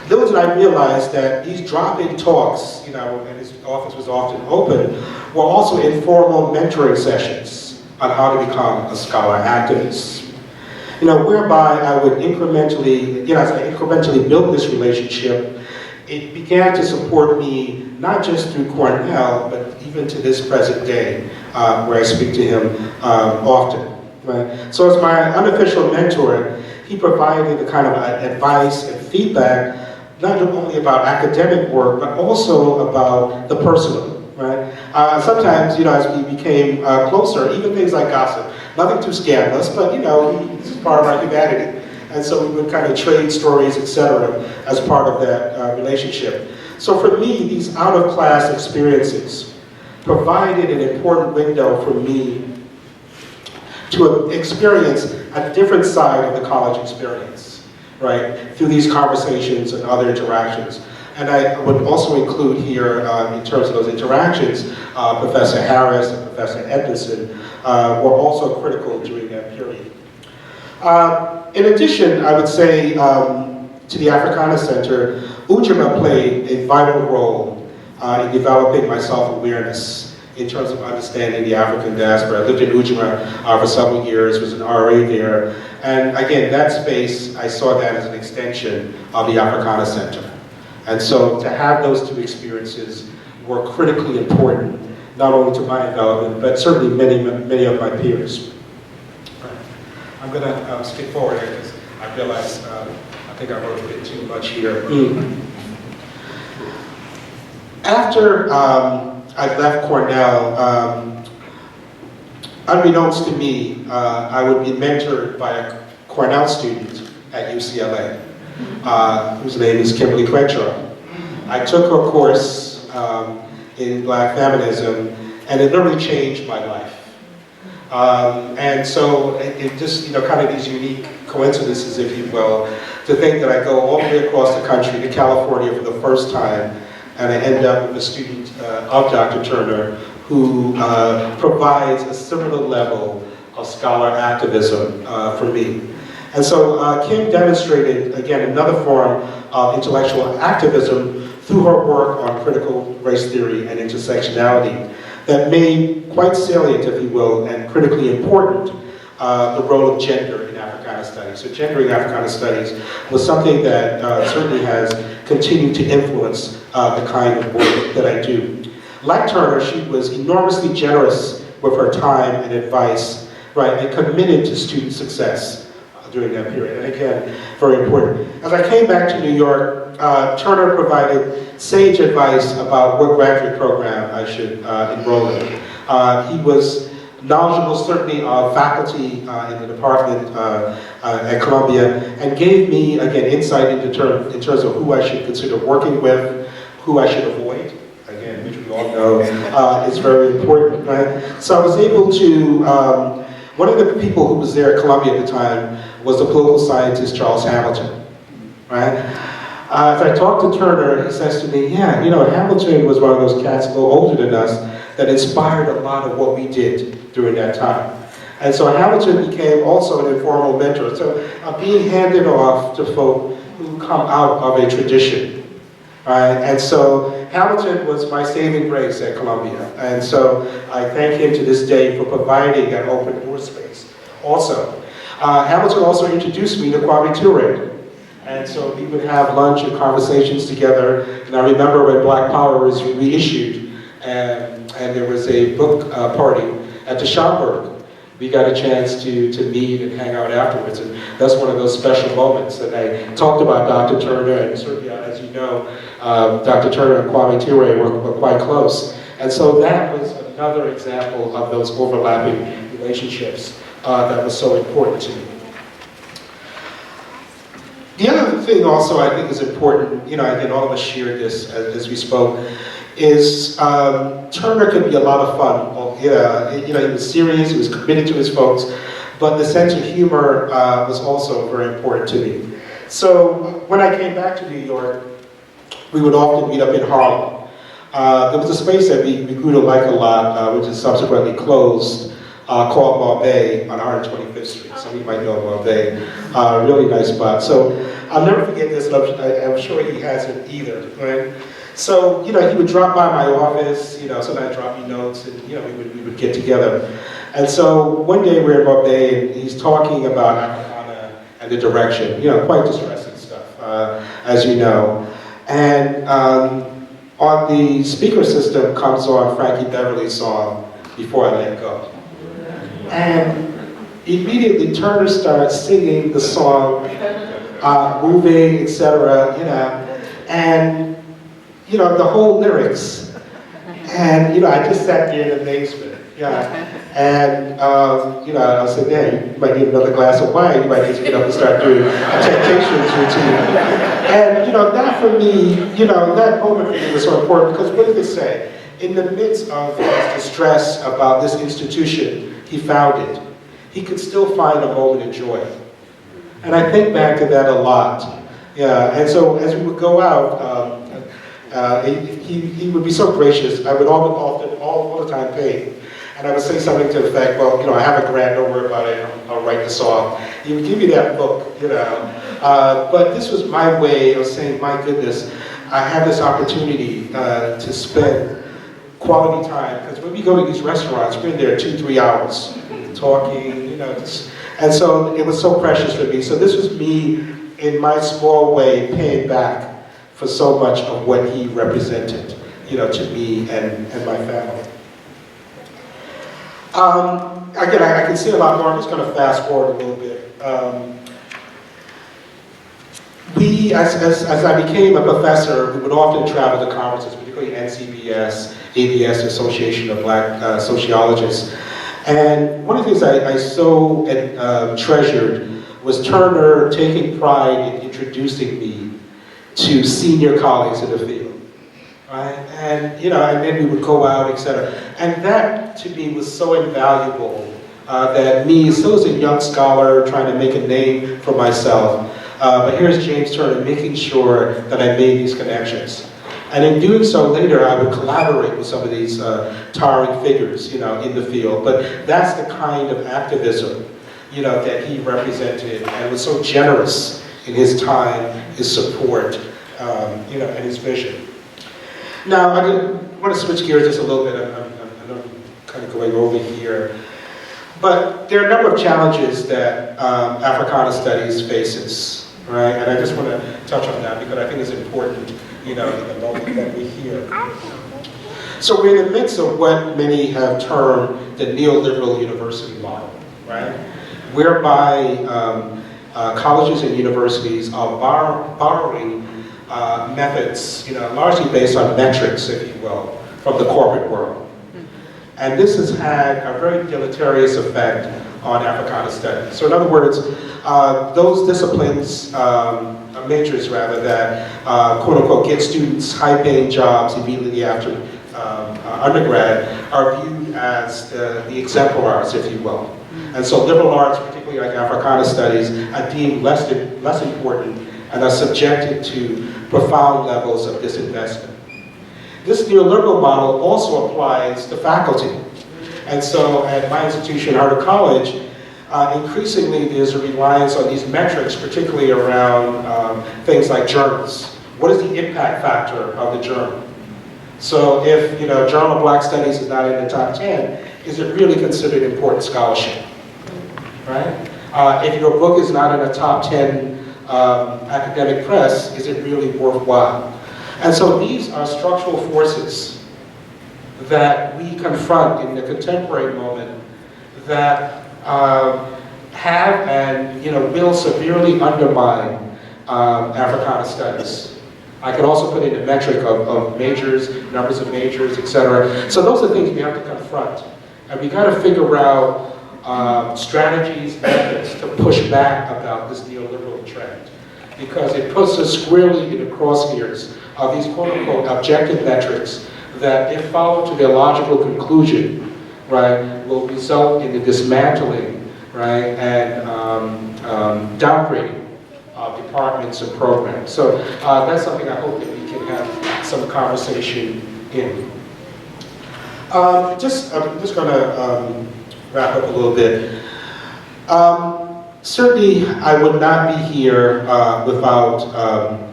Little did I realize that these drop-in talks, and his office was often open, were also informal mentoring sessions on how to become a scholar activist. Whereby I would incrementally, as I incrementally built this relationship, it began to support me, not just through Cornell, but even to this present day, where I speak to him often. Right? So as my unofficial mentor, he provided the kind of advice and feedback, not only about academic work, but also about the personal. Right? Sometimes, as we became closer, even things like gossip, nothing too scandalous, but it's part of our humanity. And so we would kind of trade stories, etc., as part of that relationship. So for me, these out-of-class experiences provided an important window for me to experience a different side of the college experience, right, through these conversations and other interactions. And I would also include here, in terms of those interactions, Professor Harris and Professor Edmondson were also critical during that period. In addition, I would say, to the Africana Center, Ujima played a vital role in developing my self-awareness in terms of understanding the African diaspora. I lived in Ujima for several years, was an RA there, and again, that space, I saw that as an extension of the Africana Center. And so to have those two experiences were critically important, not only to my development, but certainly many of my peers. I'm going to skip forward here because I realize I think I wrote a bit too much here. After I left Cornell, unbeknownst to me, I would be mentored by a Cornell student at UCLA, whose name is Kimberly Crenshaw. I took her course in Black feminism, and it literally changed my life. And so it just, kind of these unique coincidences, if you will, to think that I go all the way across the country to California for the first time, and I end up with a student of Dr. Turner who provides a similar level of scholar activism for me. And so Kim demonstrated, again, another form of intellectual activism through her work on critical race theory and intersectionality that made quite salient, if you will, and critically important the role of gender in Africana studies. So gender in Africana studies was something that certainly has continued to influence the kind of work that I do. Like Turner, she was enormously generous with her time and advice, right, and committed to student success during that period. And again, very important. As I came back to New York, Turner provided sage advice about what graduate program I should enroll in. He was knowledgeable, certainly, of faculty in the department at Columbia, and gave me, again, insight in terms of who I should consider working with, who I should avoid, again, which we all know is very important, right? So I was able to, one of the people who was there at Columbia at the time was the political scientist Charles Hamilton, right? As I talked to Turner, he says to me, yeah, Hamilton was one of those cats a little older than us that inspired a lot of what we did during that time. And so Hamilton became also an informal mentor. So being handed off to folk who come out of a tradition, right? And so Hamilton was my saving grace at Columbia. And so I thank him to this day for providing that open door space. Also, Hamilton also introduced me to Kwame Ture. And so we would have lunch and conversations together. And I remember when Black Power was reissued, and there was a book party at the Schomburg. We got a chance to meet and hang out afterwards. And that's one of those special moments. And I talked about Dr. Turner, and certainly, as you know, Dr. Turner and Kwame Ture were quite close. And so that was another example of those overlapping relationships that was so important to me. The other thing also I think is important, again, all of us shared this as we spoke, is Turner could be a lot of fun. He was serious, he was committed to his folks, but the sense of humor was also very important to me. So when I came back to New York, we would often meet up in Harlem. There was a space that we grew to like a lot, which is subsequently closed, called Marbet on 125th Street. Some of you might know Marbet. Really nice spot. So I'll never forget this, and I'm sure he hasn't either, right? So, he would drop by my office, sometimes drop me notes, and, we would get together. And so one day we're in Marbet, and he's talking about Africana and the direction, quite distressing stuff, as you know. And on the speaker system comes on Frankie Beverly's song, Before I Let Go. And immediately Turner starts singing the song, moving, etc., and the whole lyrics. And, I just sat there in amazement, And, I said, yeah, you might need another glass of wine, you might need to get up and start doing a Temptations routine. And, that for me, that moment for me was so important, because what did it say? In the midst of his distress about this institution he founded, he could still find a moment of joy. And I think back to that a lot. And so as we would go out, he would be so gracious. I would often, all the time, pay. And I would say something to the effect, well, I have a grant, don't worry about it, I'll write the song. He would give me that book, But this was my way of saying, my goodness, I have this opportunity to spend quality time. Because when we go to these restaurants, we're in there 2-3 hours talking, and so it was so precious for me. So this was me, in my small way, paying back for so much of what he represented, to me and my family. Again, I can say a lot more. I'm just going to fast forward a little bit. As I became a professor, we would often travel to conferences, particularly NCBS, ABS, Association of Black Sociologists. And one of the things I so treasured was Turner taking pride in introducing me to senior colleagues in the field, right? And and then we would go out, etc. And that to me was so invaluable that me, still as a young scholar, trying to make a name for myself, but here's James Turner making sure that I made these connections. And in doing so later, I would collaborate with some of these towering figures, in the field. But that's the kind of activism, that he represented and was so generous in his time, his support, and his vision. Now, I want to switch gears just a little bit. I know I'm kind of going over here. But there are a number of challenges that Africana Studies faces, right? And I just want to touch on that because I think it's important, in the moment that we're here. So we're in the midst of what many have termed the neoliberal university model, right? Whereby colleges and universities are borrowing methods, largely based on metrics, if you will, from the corporate world. And this has had a very deleterious effect on Africana Studies. So in other words, those disciplines, majors rather, that quote unquote get students high-paying jobs immediately after undergrad are viewed as the exemplars, if you will. And so liberal arts, particularly like Africana Studies, are deemed less important and are subjected to profound levels of disinvestment. This neoliberal model also applies to faculty. And so at my institution, Harvard College, increasingly there's a reliance on these metrics, particularly around things like journals. What is the impact factor of the journal? So if Journal of Black Studies is not in the top 10, is it really considered important scholarship? Right? If your book is not in the top 10 academic press, is it really worthwhile? And so these are structural forces that we confront in the contemporary moment that have and will severely undermine Africana Studies. I can also put in a metric of majors, numbers of majors, etc. So those are things we have to confront. And we got to figure out strategies, methods to push back about this neoliberal trend. Because it puts us squarely in the crosshairs of these quote-unquote objective metrics that, if followed to their logical conclusion, right, will result in the dismantling, right, and downgrading of departments and programs. So that's something I hope that we can have some conversation in. I'm just going to wrap up a little bit. Certainly, I would not be here without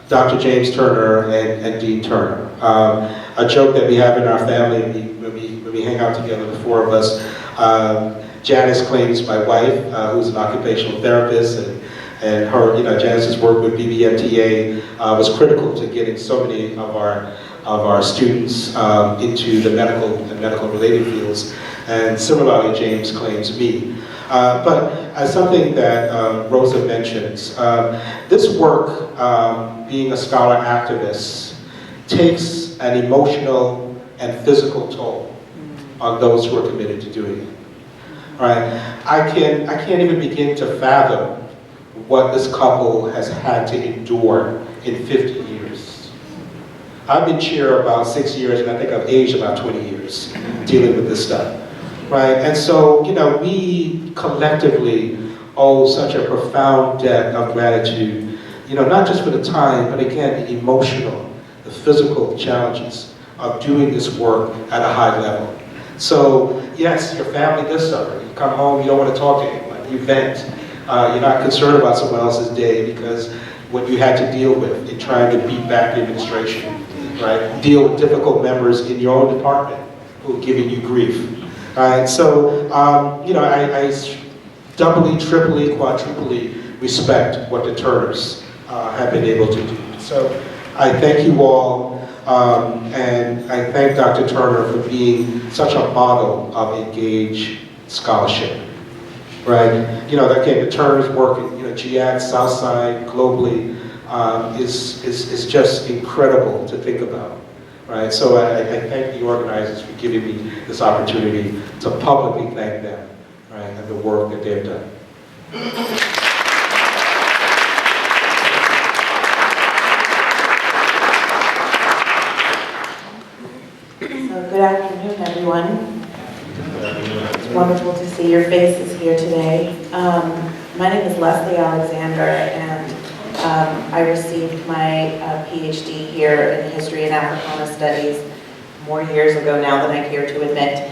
Dr. James Turner and Dean Turner. A joke that we have in our family when we hang out together, the four of us. Janice claims, my wife, who's an occupational therapist, and her, Janice's work with BBMTA was critical to getting so many of our students into the medical and medical-related fields. And similarly, James claims me. But as something that Rosa mentions, this work, being a scholar activist, takes an emotional and physical toll on those who are committed to doing it. Right? I can't even begin to fathom what this couple has had to endure in 50 years. I've been chair about 6 years, and I think I've aged about 20 years dealing with this stuff. Right? And so, we collectively owe such a profound debt of gratitude, not just for the time, but again, the emotional, the physical challenges of doing this work at a high level. So, yes, your family does suffer. You come home, you don't want to talk to anyone, you vent. You're not concerned about someone else's day because what you had to deal with in trying to beat back the administration, right? Deal with difficult members in your own department who are giving you grief. Right, so, I doubly, triply, quadruply respect what the Turners have been able to do. So I thank you all, and I thank Dr. Turner for being such a model of engaged scholarship. Right, again, the Turners work in GX, Southside, globally, is just incredible to think about. Right, so I thank the organizers for giving me this opportunity to publicly thank them, right, and the work that they've done.
So good afternoon, everyone. It's wonderful to see your faces here today. My name is Leslie Alexander, and I received my PhD here in History and Africana Studies more years ago now than I care to admit.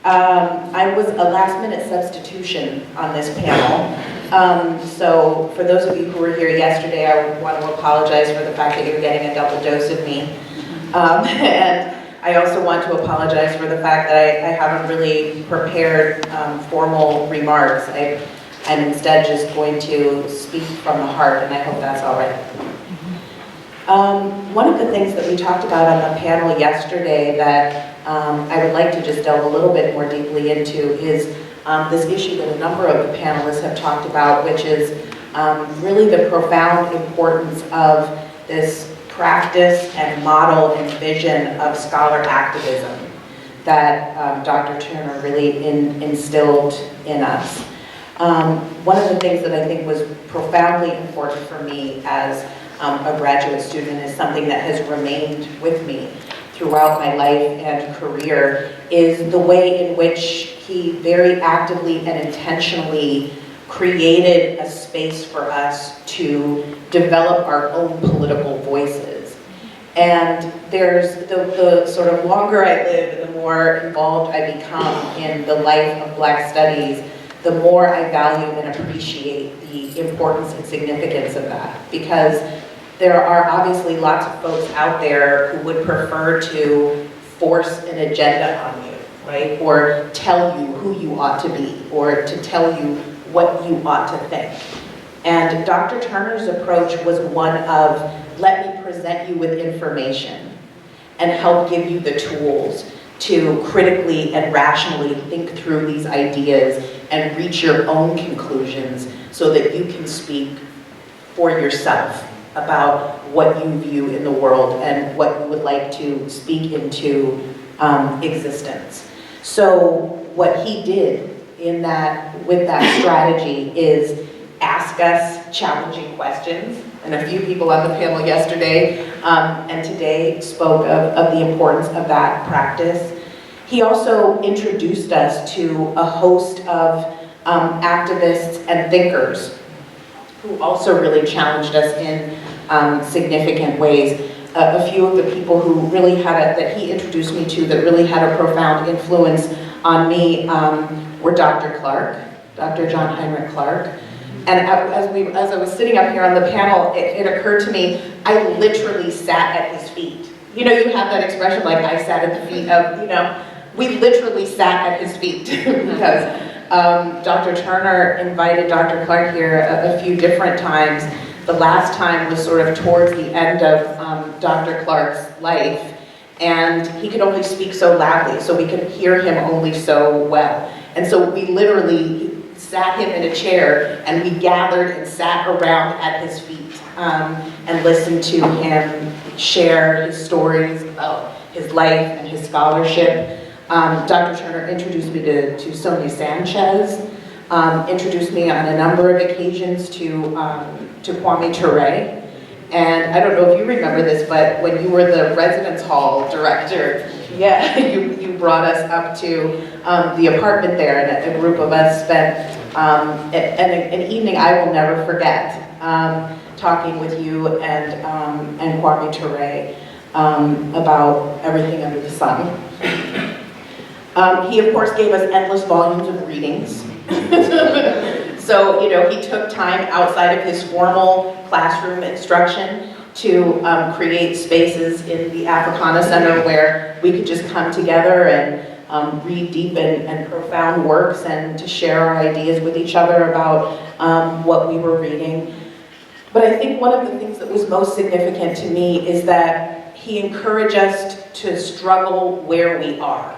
I was a last-minute substitution on this panel. So for those of you who were here yesterday, I want to apologize for the fact that you're getting a double dose of me. And I also want to apologize for the fact that I haven't really prepared formal remarks. I'm instead just going to speak from the heart, and I hope that's all right. One of the things that we talked about on the panel yesterday that I would like to just delve a little bit more deeply into is this issue that a number of the panelists have talked about, which is really the profound importance of this practice and model and vision of scholar activism that Dr. Turner really instilled in us. One of the things that I think was profoundly important for me as a graduate student is something that has remained with me throughout my life and career is the way in which he very actively and intentionally created a space for us to develop our own political voices. And there's the sort of longer I live and the more involved I become in the life of Black studies, the more I value and appreciate the importance and significance of that. Because there are obviously lots of folks out there who would prefer to force an agenda on you, right? Or tell you who you ought to be, or to tell you what you ought to think. And Dr. Turner's approach was one of, let me present you with information and help give you the tools to critically and rationally think through these ideas and reach your own conclusions so that you can speak for yourself about what you view in the world and what you would like to speak into existence. So what he did with that strategy is ask us challenging questions. And a few people on the panel yesterday and today spoke of the importance of that practice. He also introduced us to a host of activists and thinkers who also really challenged us in significant ways. A few of the people who really that he introduced me to that really had a profound influence on me were Dr. Clark, Dr. John Heinrich Clark. And as I was sitting up here on the panel, it occurred to me, I literally sat at his feet. You know, you have that expression like, I sat at the feet of, we literally sat at his feet because Dr. Turner invited Dr. Clark here a few different times. The last time was sort of towards the end of Dr. Clark's life, and he could only speak so loudly, so we could hear him only so well. And so we literally sat him in a chair, and we gathered and sat around at his feet and listened to him share his stories about his life and his scholarship. Dr. Turner introduced me to Sonia Sanchez, introduced me on a number of occasions to Kwame Ture. And I don't know if you remember this, but when you were the residence hall director, yeah, you brought us up to the apartment there, and a group of us spent an evening I will never forget, talking with you and Kwame Ture about everything under the sun. He, of course, gave us endless volumes of readings. So, he took time outside of his formal classroom instruction to create spaces in the Africana Center where we could just come together and read deep and profound works and to share our ideas with each other about what we were reading. But I think one of the things that was most significant to me is that he encouraged us to struggle where we are,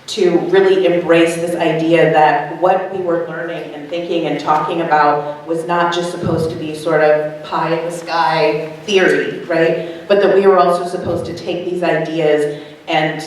to really embrace this idea that what we were learning and thinking and talking about was not just supposed to be sort of pie in the sky theory, right? But that we were also supposed to take these ideas and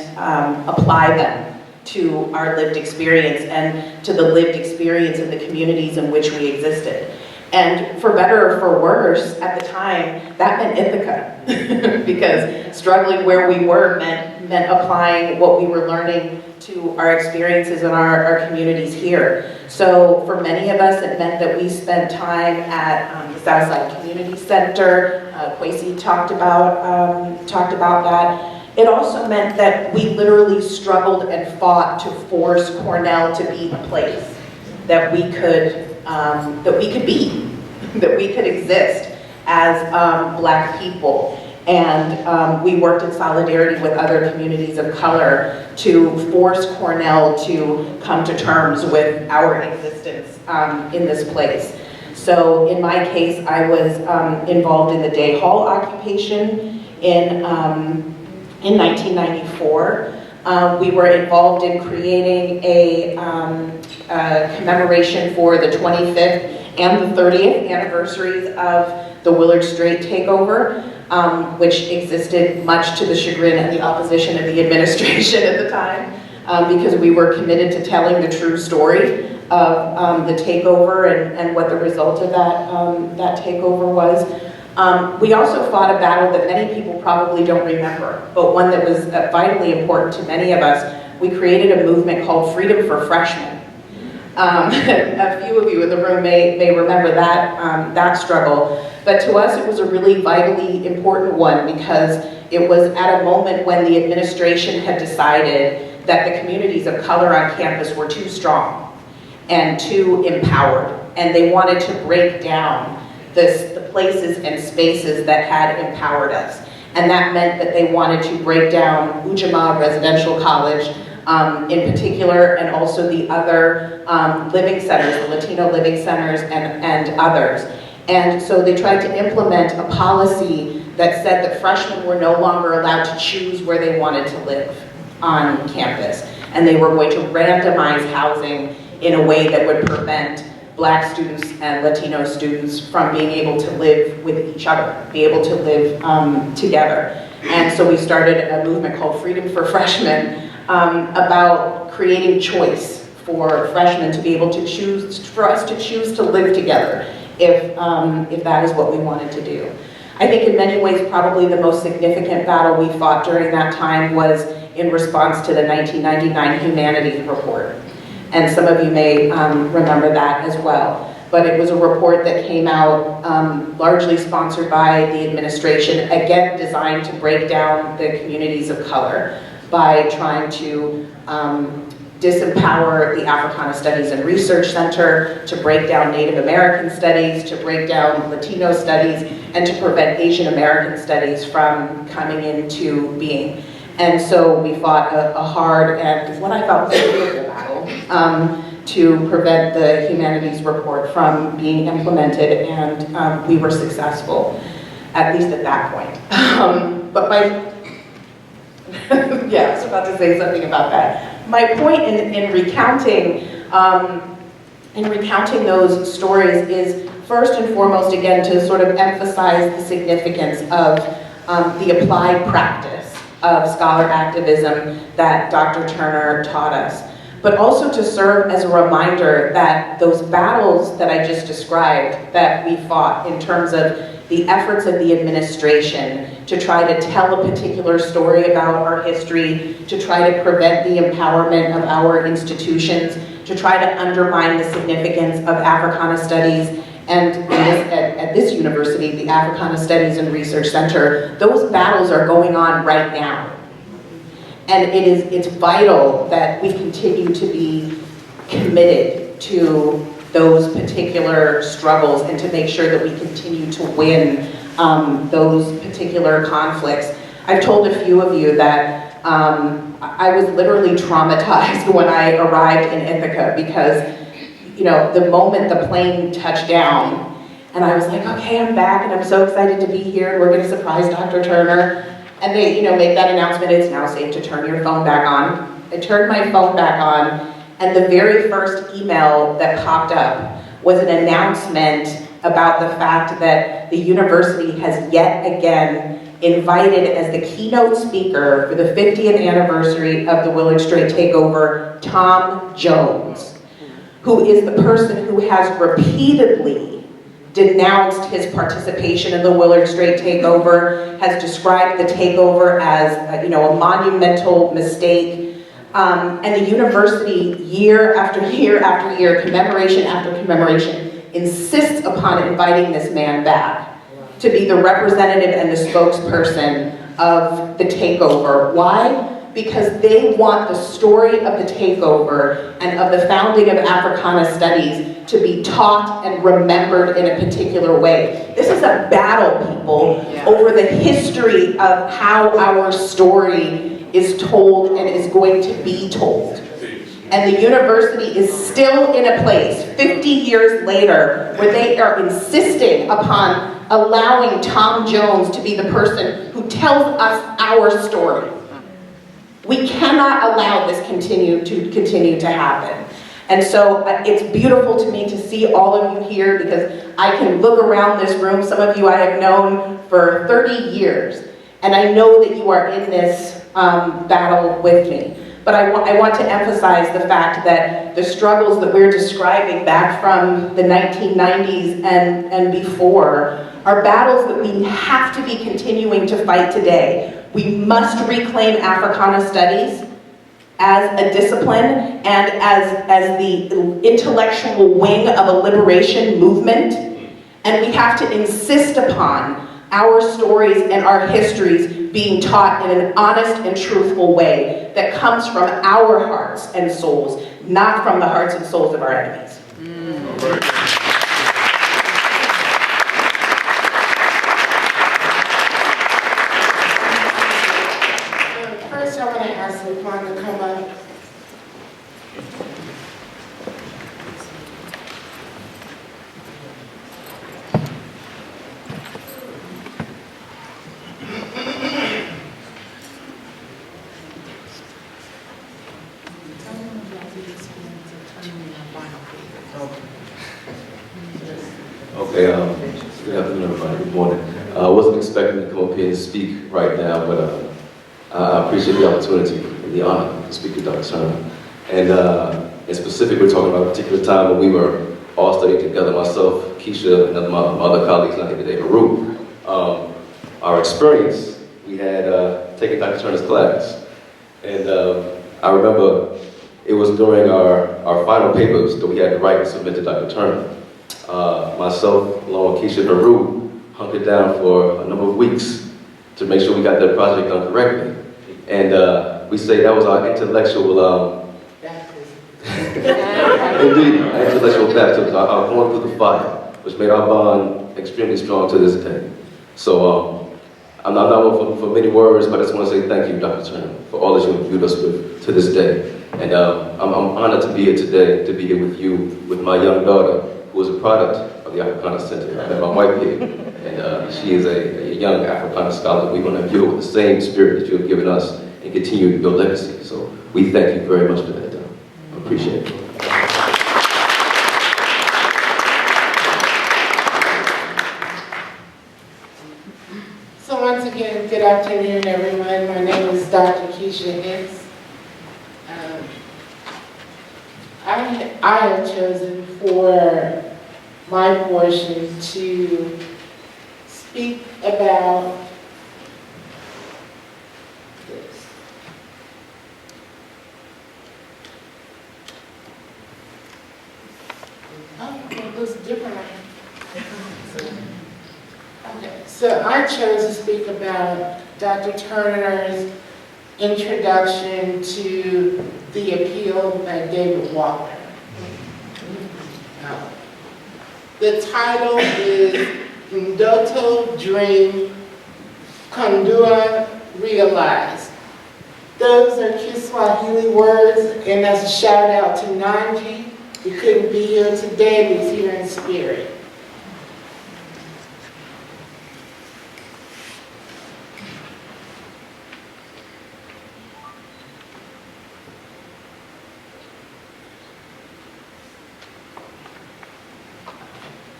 apply them to our lived experience and to the lived experience of the communities in which we existed. And for better or for worse, at the time, that meant Ithaca. because struggling where we were meant applying what we were learning to our experiences in our communities here. So for many of us, it meant that we spent time at the Southside Community Center. Kwesi talked about that. It also meant that we literally struggled and fought to force Cornell to be a place that we could be, that we could exist as Black people. And we worked in solidarity with other communities of color to force Cornell to come to terms with our existence in this place. So in my case, I was involved in the day hall occupation in 1994. We were involved in creating a commemoration for the 25th and the 30th anniversaries of the Willard Strait takeover, which existed much to the chagrin and the opposition of the administration at the time, because we were committed to telling the true story of the takeover and what the result of that takeover was. We also fought a battle that many people probably don't remember, but one that was vitally important to many of us. We created a movement called Freedom for Freshmen. A few of you in the room may remember that struggle, but to us it was a really vitally important one because it was at a moment when the administration had decided that the communities of color on campus were too strong and too empowered, and they wanted to break down the places and spaces that had empowered us. And that meant that they wanted to break down Ujamaa Residential College in particular, and also the other living centers, the Latino living centers and others. And so they tried to implement a policy that said that freshmen were no longer allowed to choose where they wanted to live on campus. And they were going to randomize housing in a way that would prevent Black students and Latino students from being able to live with each other, be able to live together. And so we started a movement called Freedom for Freshmen about creating choice for freshmen to be able to choose, for us to choose to live together if that is what we wanted to do. I think in many ways probably the most significant battle we fought during that time was in response to the 1999 Humanities Report. And some of you may remember that as well. But it was a report that came out largely sponsored by the administration, again designed to break down the communities of color by trying to disempower the Africana Studies and Research Center, to break down Native American studies, to break down Latino studies, and to prevent Asian American studies from coming into being. And so we fought a hard and what I thought was a beautiful battle to prevent the Humanities Report from being implemented, and we were successful, at least at that point. But yeah, I was about to say something about that. My point in recounting those stories is first and foremost, again, to sort of emphasize the significance of the applied practice of scholar activism that Dr. Turner taught us, but also to serve as a reminder that those battles that I just described that we fought in terms of the efforts of the administration to try to tell a particular story about our history, to try to prevent the empowerment of our institutions, to try to undermine the significance of Africana studies, and at this university, the Africana Studies and Research Center, those battles are going on right now. And it's vital that we continue to be committed to those particular struggles and to make sure that we continue to win those particular conflicts. I've told a few of you that I was literally traumatized when I arrived in Ithaca because, you know, the moment the plane touched down, and I was like, okay, I'm back, and I'm so excited to be here, and we're going to surprise Dr. Turner. And they, you know, make that announcement, it's now safe to turn your phone back on. I turned my phone back on, and the very first email that popped up was an announcement about the fact that the university has yet again invited as the keynote speaker for the 50th anniversary of the Willard Strait takeover, Tom Jones, who is the person who has repeatedly denounced his participation in the Willard Strait takeover, has described the takeover as a monumental mistake. And the university, year after year after year, commemoration after commemoration, insists upon inviting this man back to be the representative and the spokesperson of the takeover. Why? Because they want the story of the takeover and of the founding of Africana Studies to be taught and remembered in a particular way. This is a battle, people, over the history of how our story is told and is going to be told. And the university is still in a place, 50 years later, where they are insisting upon allowing Tom Jones to be the person who tells us our story. We cannot allow this continue to happen. And so it's beautiful to me to see all of you here, because I can look around this room. Some of you I have known for 30 years, and I know that you are in this battle with me. But I want to emphasize the fact that the struggles that we're describing back from the 1990s and before are battles that we have to be continuing to fight today. We must reclaim Africana Studies as a discipline and as the intellectual wing of a liberation movement. And we have to insist upon our stories and our histories being taught in an honest and truthful way that comes from our hearts and souls, not from the hearts and souls of our enemies.
First, I want to ask LaQuan to come up.
Okay, good afternoon, everybody. Good morning. I wasn't expecting to come up here and speak right now, but I appreciate the opportunity and the honor to speak with Dr. Turner. And in specific, we're talking about a particular time when we were all studying together, myself, Keisha, and my other colleagues not here today, Haru. Our experience, we had taken Dr. Turner's class. And I remember it was during our final papers that we had to write and submit to Dr. Turner. Myself, along with Keisha and Haru, hunkered down for a number of weeks to make sure we got that project done correctly. And we say that was our intellectual, indeed, our intellectual baptism, our going through the fire, which made our bond extremely strong to this day. So I'm not one for many words, but I just want to say thank you, Dr. Turner, for all that you have viewed us with to this day. And I'm honored to be here today, to be here with you, with my young daughter, who is a product of the Africana Center. I met my wife here, and she is a young Africana scholar. We want to view it with the same spirit that you have given us and continue your legacy. So we thank you very much for that, Don. I appreciate it.
So once again, good afternoon, everyone. My name is Dr. Keisha Hicks. I have chosen for my portion to speak about this. Oh, it looks different. Okay, so I chose to speak about Dr. Turner's introduction to the appeal by David Walker. The title is Ndoto Dream, Kundua Realized. Those are Kiswahili words, and that's a shout out to Nanji. He couldn't be here today, but he's here in spirit.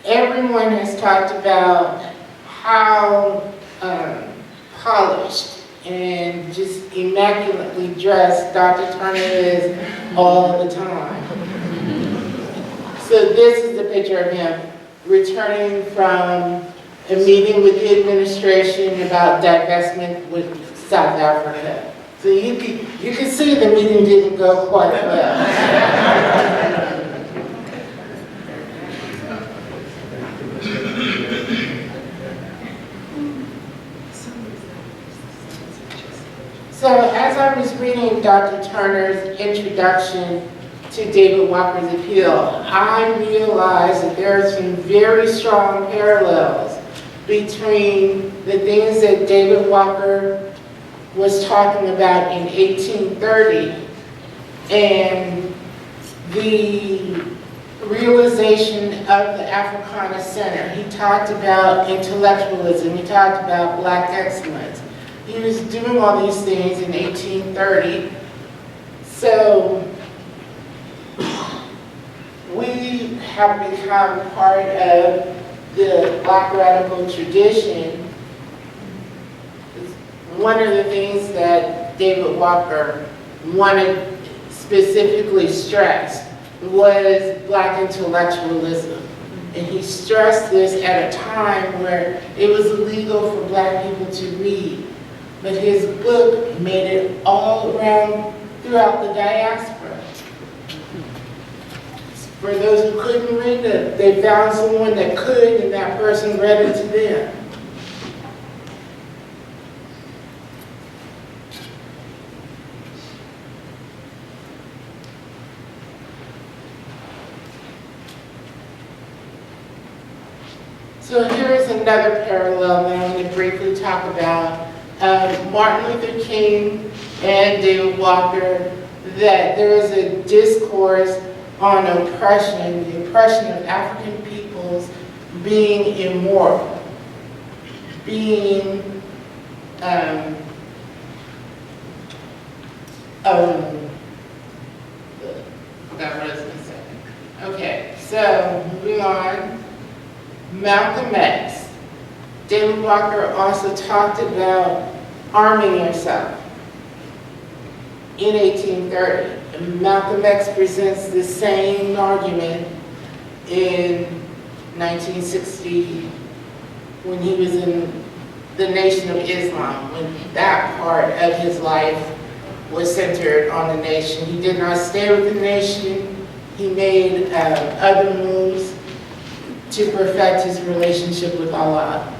Everyone has talked about how polished and just immaculately dressed Dr. Turner is all the time. So this is the picture of him returning from a meeting with the administration about divestment with South Africa. So you can see the meeting didn't go quite well. So as I was reading Dr. Turner's introduction to David Walker's appeal, I realized that there are some very strong parallels between the things that David Walker was talking about in 1830 and the realization of the Africana Center. He talked about intellectualism, he talked about Black excellence. He was doing all these things in 1830. So we have become part of the Black radical tradition. One of the things that David Walker wanted specifically stressed was Black intellectualism. And he stressed this at a time where it was illegal for Black people to read. But his book made it all around throughout the diaspora. For those who couldn't read it, they found someone that could, and that person read it to them. So here is another parallel that I'm going to briefly talk about. Martin Luther King and David Walker, that there is a discourse on oppression, the oppression of African peoples being immoral, being I forgot what I was going to say. Okay, so moving on. Malcolm X. David Walker also talked about arming yourself in 1830. And Malcolm X presents the same argument in 1960 when he was in the Nation of Islam, when that part of his life was centered on the nation. He did not stay with the nation. He made other moves to perfect his relationship with Allah.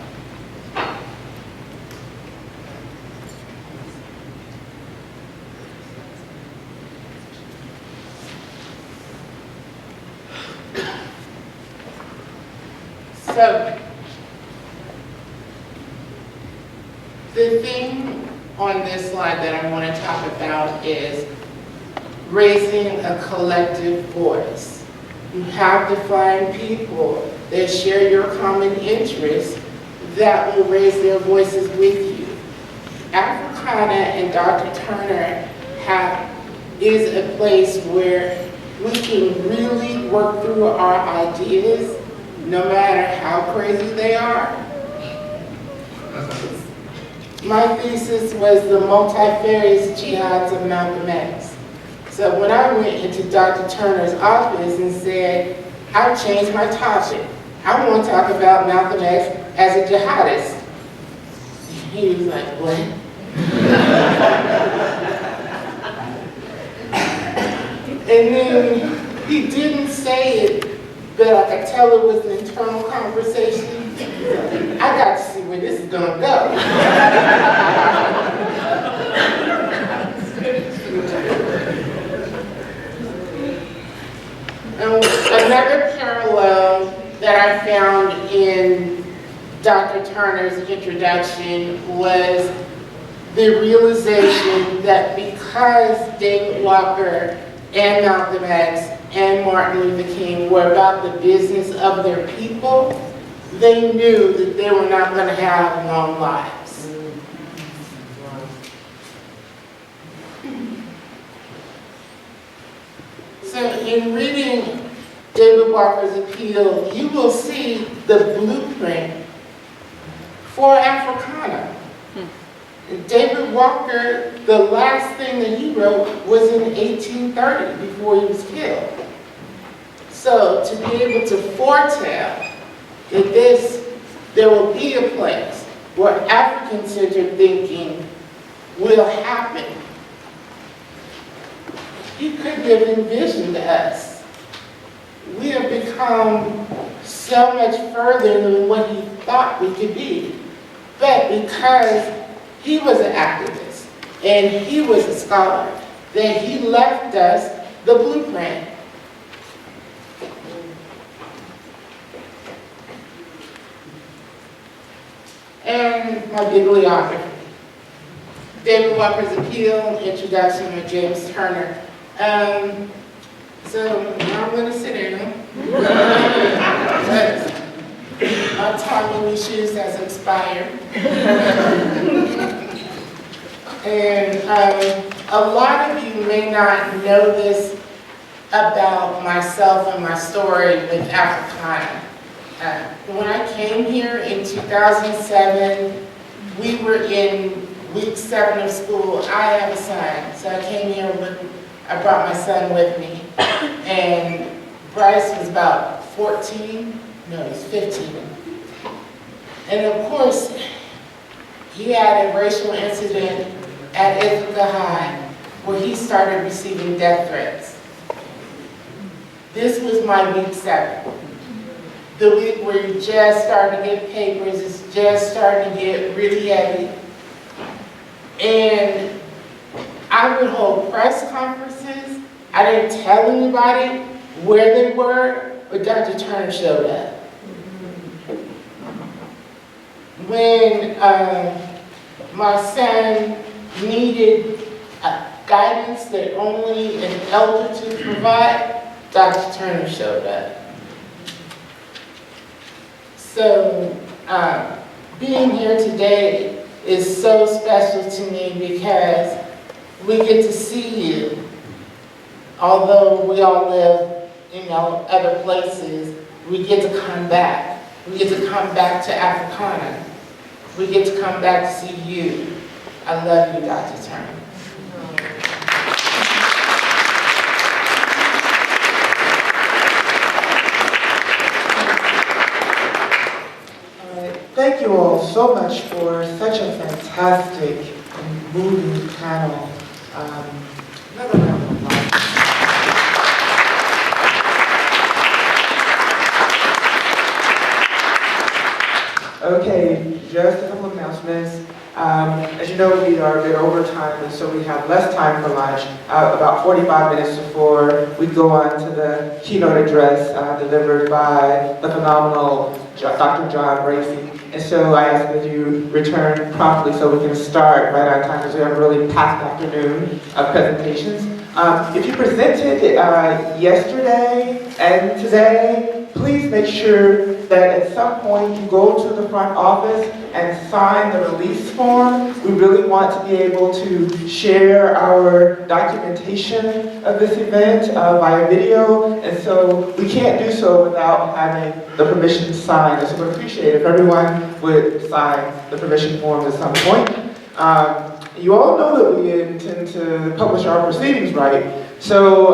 So, the thing on this slide that I want to talk about is raising a collective voice. You have to find people that share your common interests that will raise their voices with you. Africana and Dr. Turner is a place where we can really work through our ideas, no matter how crazy they are. My thesis was the multifarious jihads of Malcolm X. So when I went into Dr. Turner's office and said, I've changed my topic. I want to talk about Malcolm X as a jihadist. He was like, what? And then he didn't say it, but I could tell it was an internal conversation. I got to see where this is going to go. Another parallel that I found in Dr. Turner's introduction was the realization that because David Walker and Malcolm X and Martin Luther King were about the business of their people, they knew that they were not going to have long lives. So in reading David Walker's appeal, you will see the blueprint for Africana. And David Walker, the last thing that he wrote was in 1830 before he was killed. So to be able to foretell that there will be a place where African-centered thinking will happen. He couldn't have envisioned us. We have become so much further than what he thought we could be. But because he was an activist and he was a scholar, that he left us the blueprint. And my bibliography. David Walker's Appeal, Introduction of James Turner. So now I'm going to sit down. My time in these shoes has expired. And a lot of you may not know this about myself and my story with Africana. When I came here in 2007, we were in week 7 of school. I have a son, so I came here I brought my son with me. And Bryce was about 14, no, he's 15. And of course, he had a racial incident at Ithaca High where he started receiving death threats. This was my week 7. The week where you just starting to get papers, it's just starting to get really heavy. And I would hold press conferences. I didn't tell anybody where they were, but Dr. Turner showed up. When my son needed guidance that only an elder could provide, Dr. Turner showed up. So being here today is so special to me because we get to see you. Although we all live, other places, we get to come back. We get to come back to Africana. We get to come back to see you. I love you, Dr. Turner.
Thank you all so much for such a fantastic and moving panel. Another round of applause. Okay, just a couple of announcements. As you know, we are a bit over time, and so we have less time for lunch, about 45 minutes before we go on to the keynote address delivered by the phenomenal Dr. John Bracey. And so I ask that you return promptly so we can start right on time because we have a really packed afternoon of presentations. If you presented yesterday and today, please make sure that at some point you go to the front office and sign the release form. We really want to be able to share our documentation of this event via video, and so we can't do so without having the permission signed. And so we'd appreciate it if everyone would sign the permission form at some point. You all know that we intend to publish our proceedings, right? So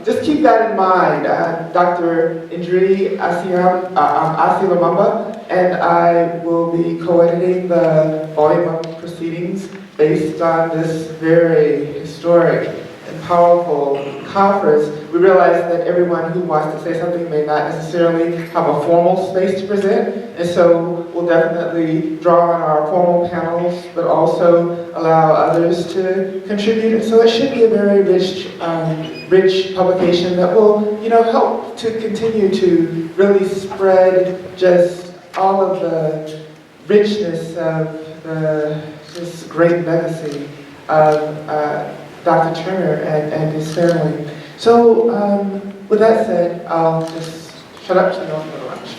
just keep that in mind. Dr. Indri Asilamamba and I will be co-editing the volume of proceedings based on this very historic and powerful conference. We realize that everyone who wants to say something may not necessarily have a formal space to present, and so we'll definitely draw on our formal panels, but also allow others to contribute. And so it should be a very rich publication that will, help to continue to really spread just all of the richness of this great legacy of Dr. Turner and his family. So with that said, I'll just shut up so you don't go to lunch.